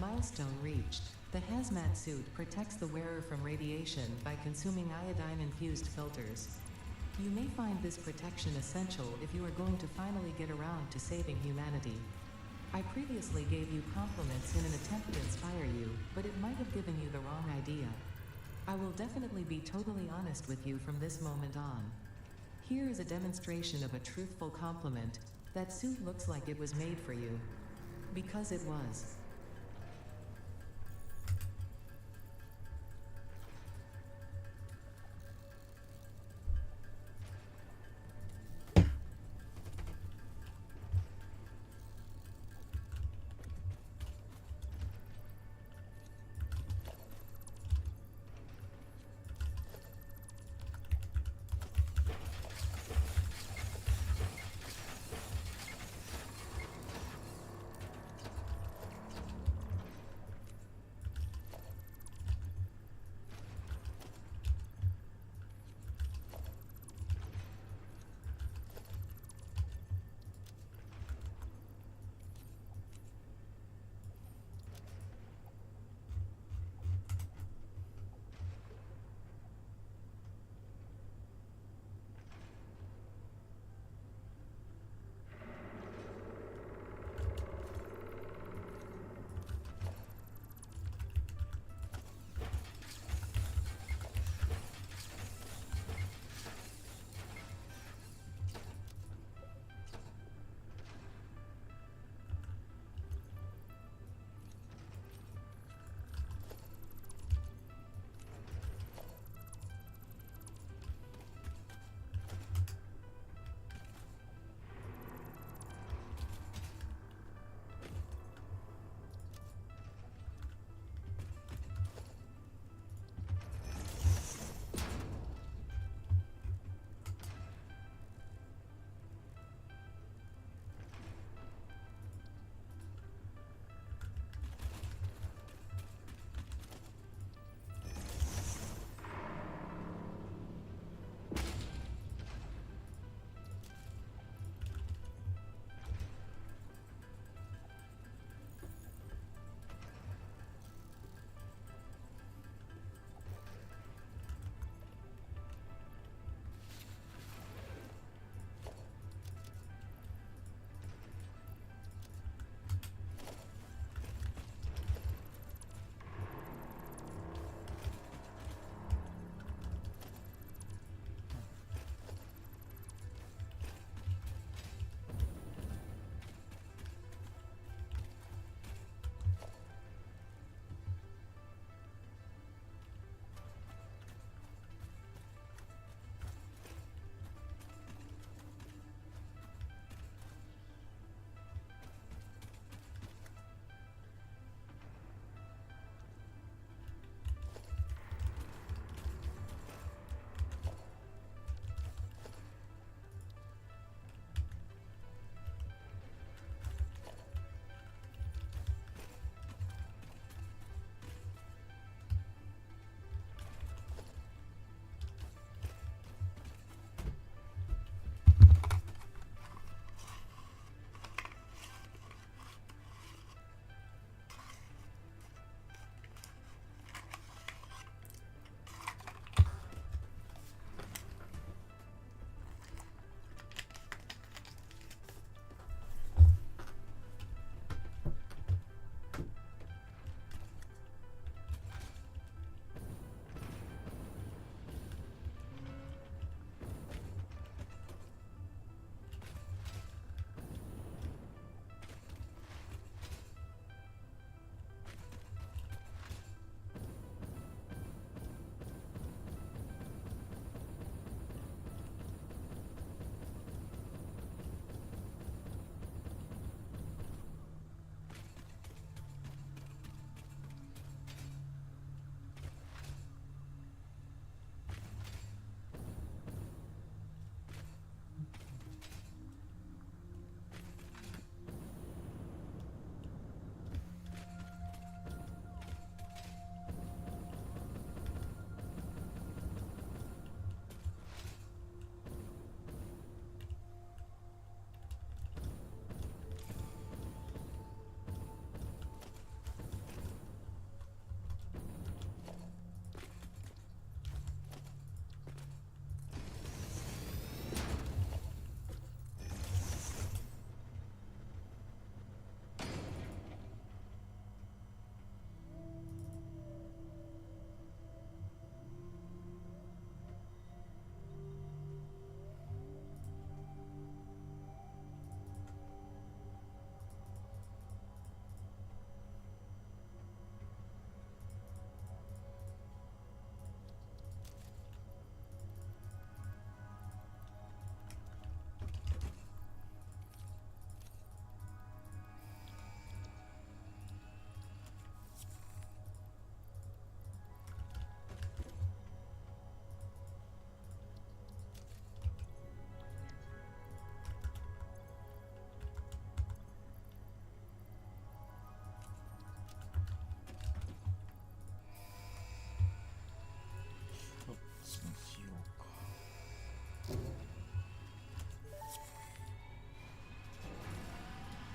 Milestone reached. The hazmat suit protects the wearer from radiation by consuming iodine-infused filters. You may find this protection essential if you are going to finally get around to saving humanity. I previously gave you compliments in an attempt to inspire you, but it might have given you the wrong idea. I will definitely be totally honest with you from this moment on. Here is a demonstration of a truthful compliment. That suit looks like it was made for you. Because it was.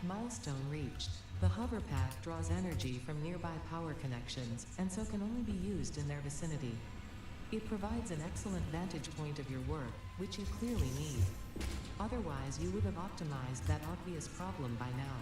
Milestone reached. The hover pack draws energy from nearby power connections, and so can only be used in their vicinity. It provides an excellent vantage point of your work, which you clearly need. Otherwise, you would have optimized that obvious problem by now.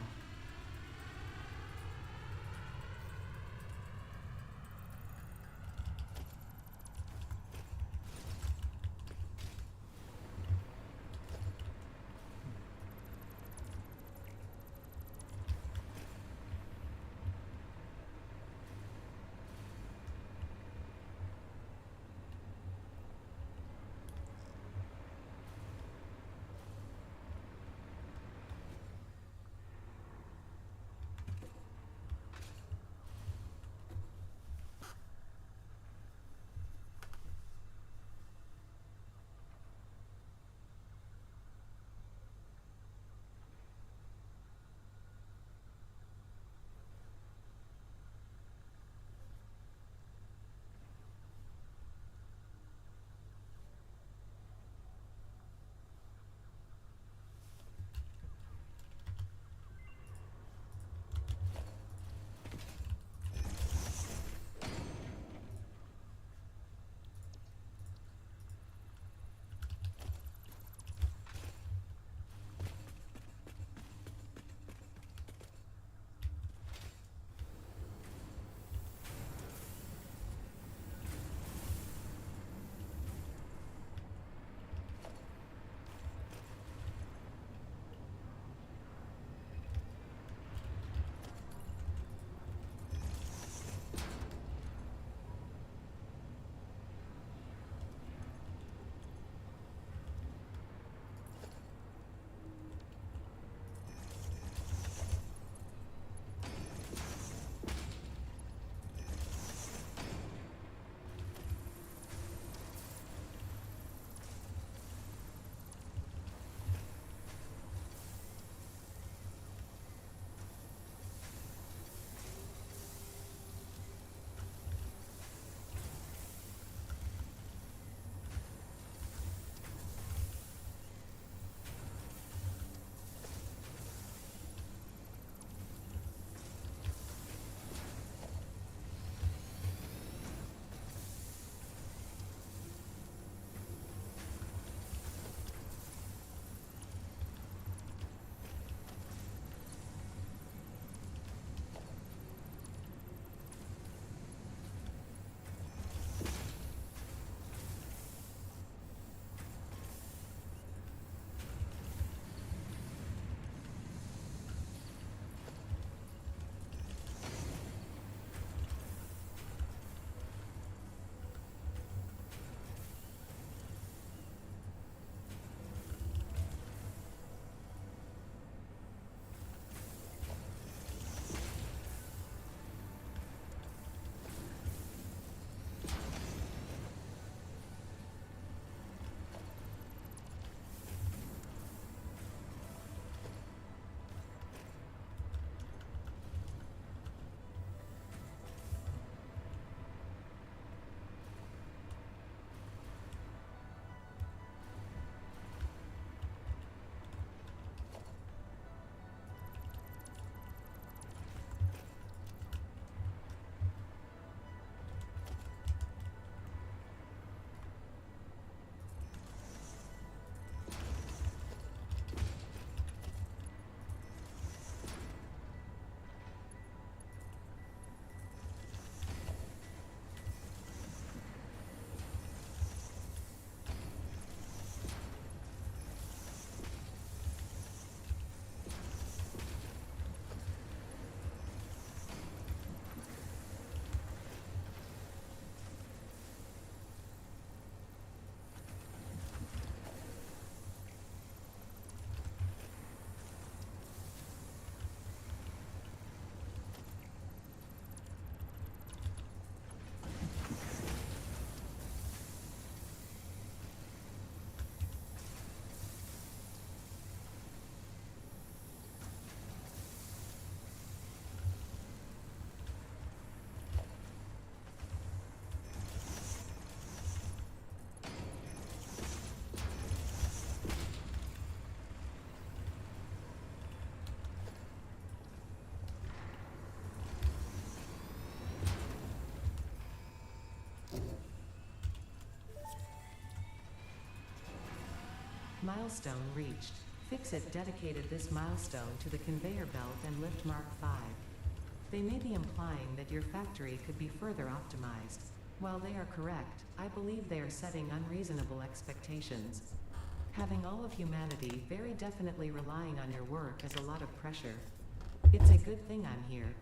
Milestone reached. Fixit dedicated this milestone to the conveyor belt and lift Mark 5. They may be implying that your factory could be further optimized. While they are correct, I believe they are setting unreasonable expectations. Having all of humanity very definitely relying on your work is a lot of pressure. It's a good thing I'm here.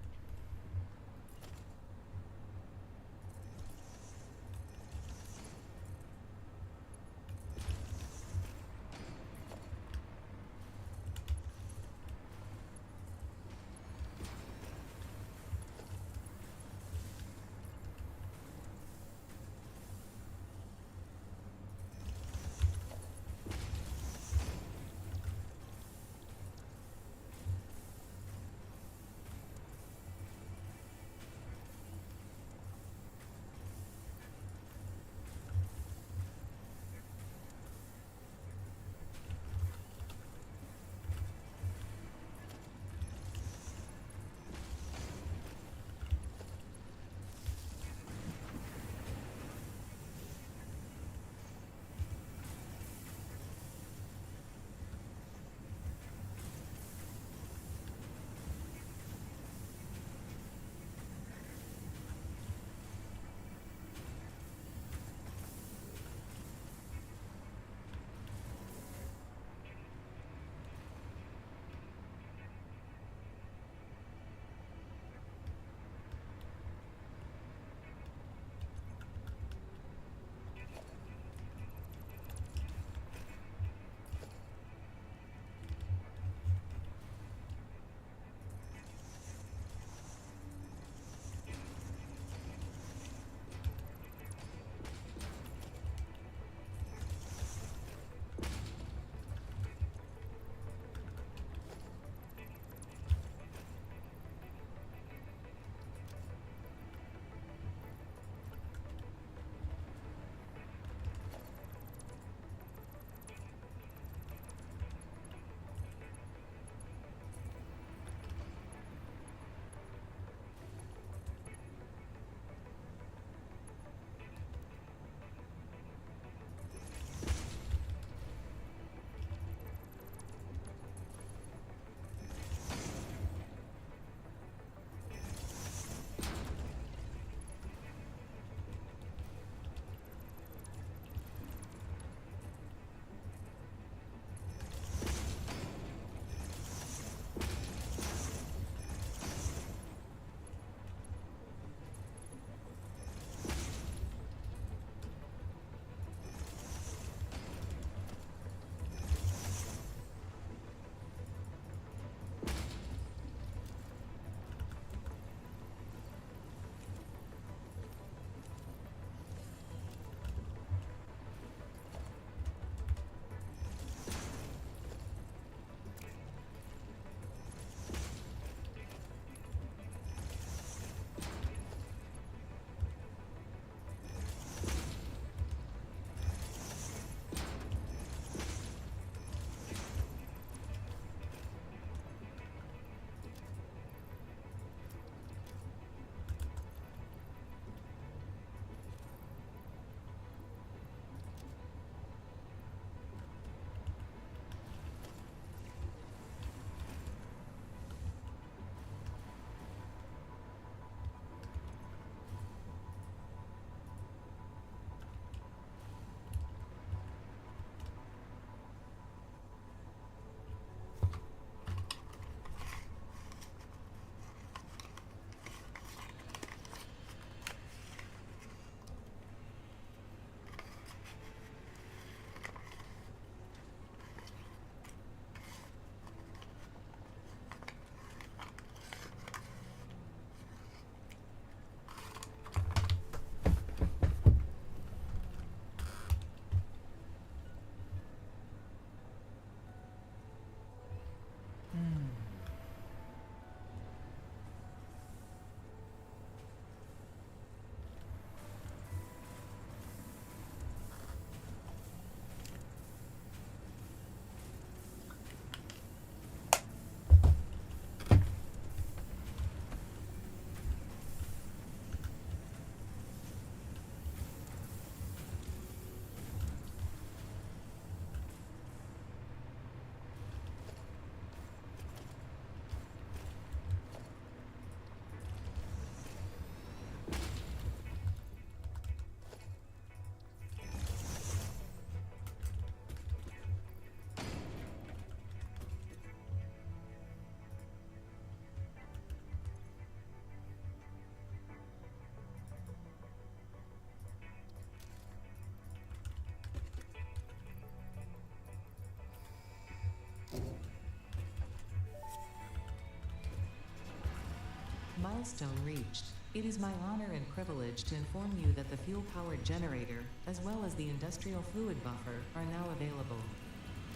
Milestone reached. It is my honor and privilege to inform you that the fuel-powered generator, as well as the industrial fluid buffer, are now available.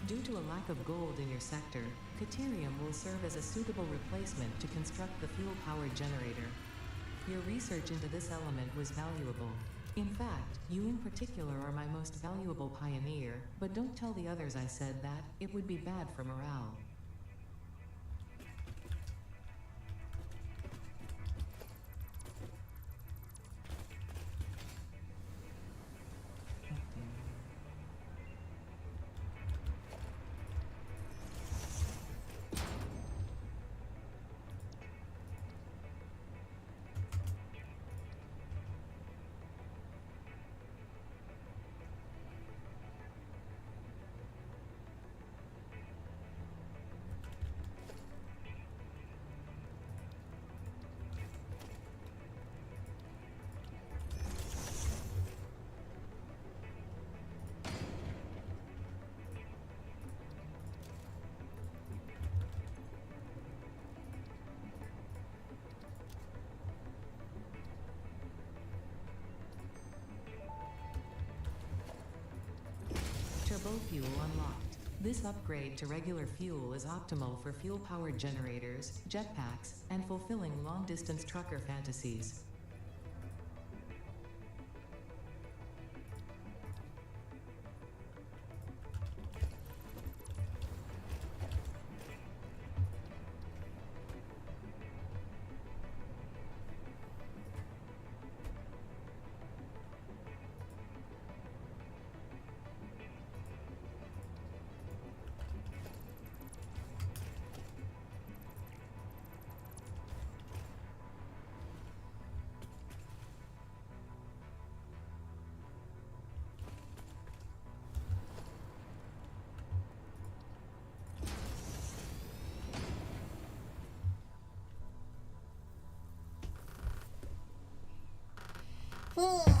Due to a lack of gold in your sector, Caterium will serve as a suitable replacement to construct the fuel-powered generator. Your research into this element was valuable. In fact, you in particular are my most valuable pioneer, but don't tell the others I said that, it would be bad for morale. Turbo fuel unlocked. This upgrade to regular fuel is optimal for fuel-powered generators, jetpacks, and fulfilling long-distance trucker fantasies. Hmm.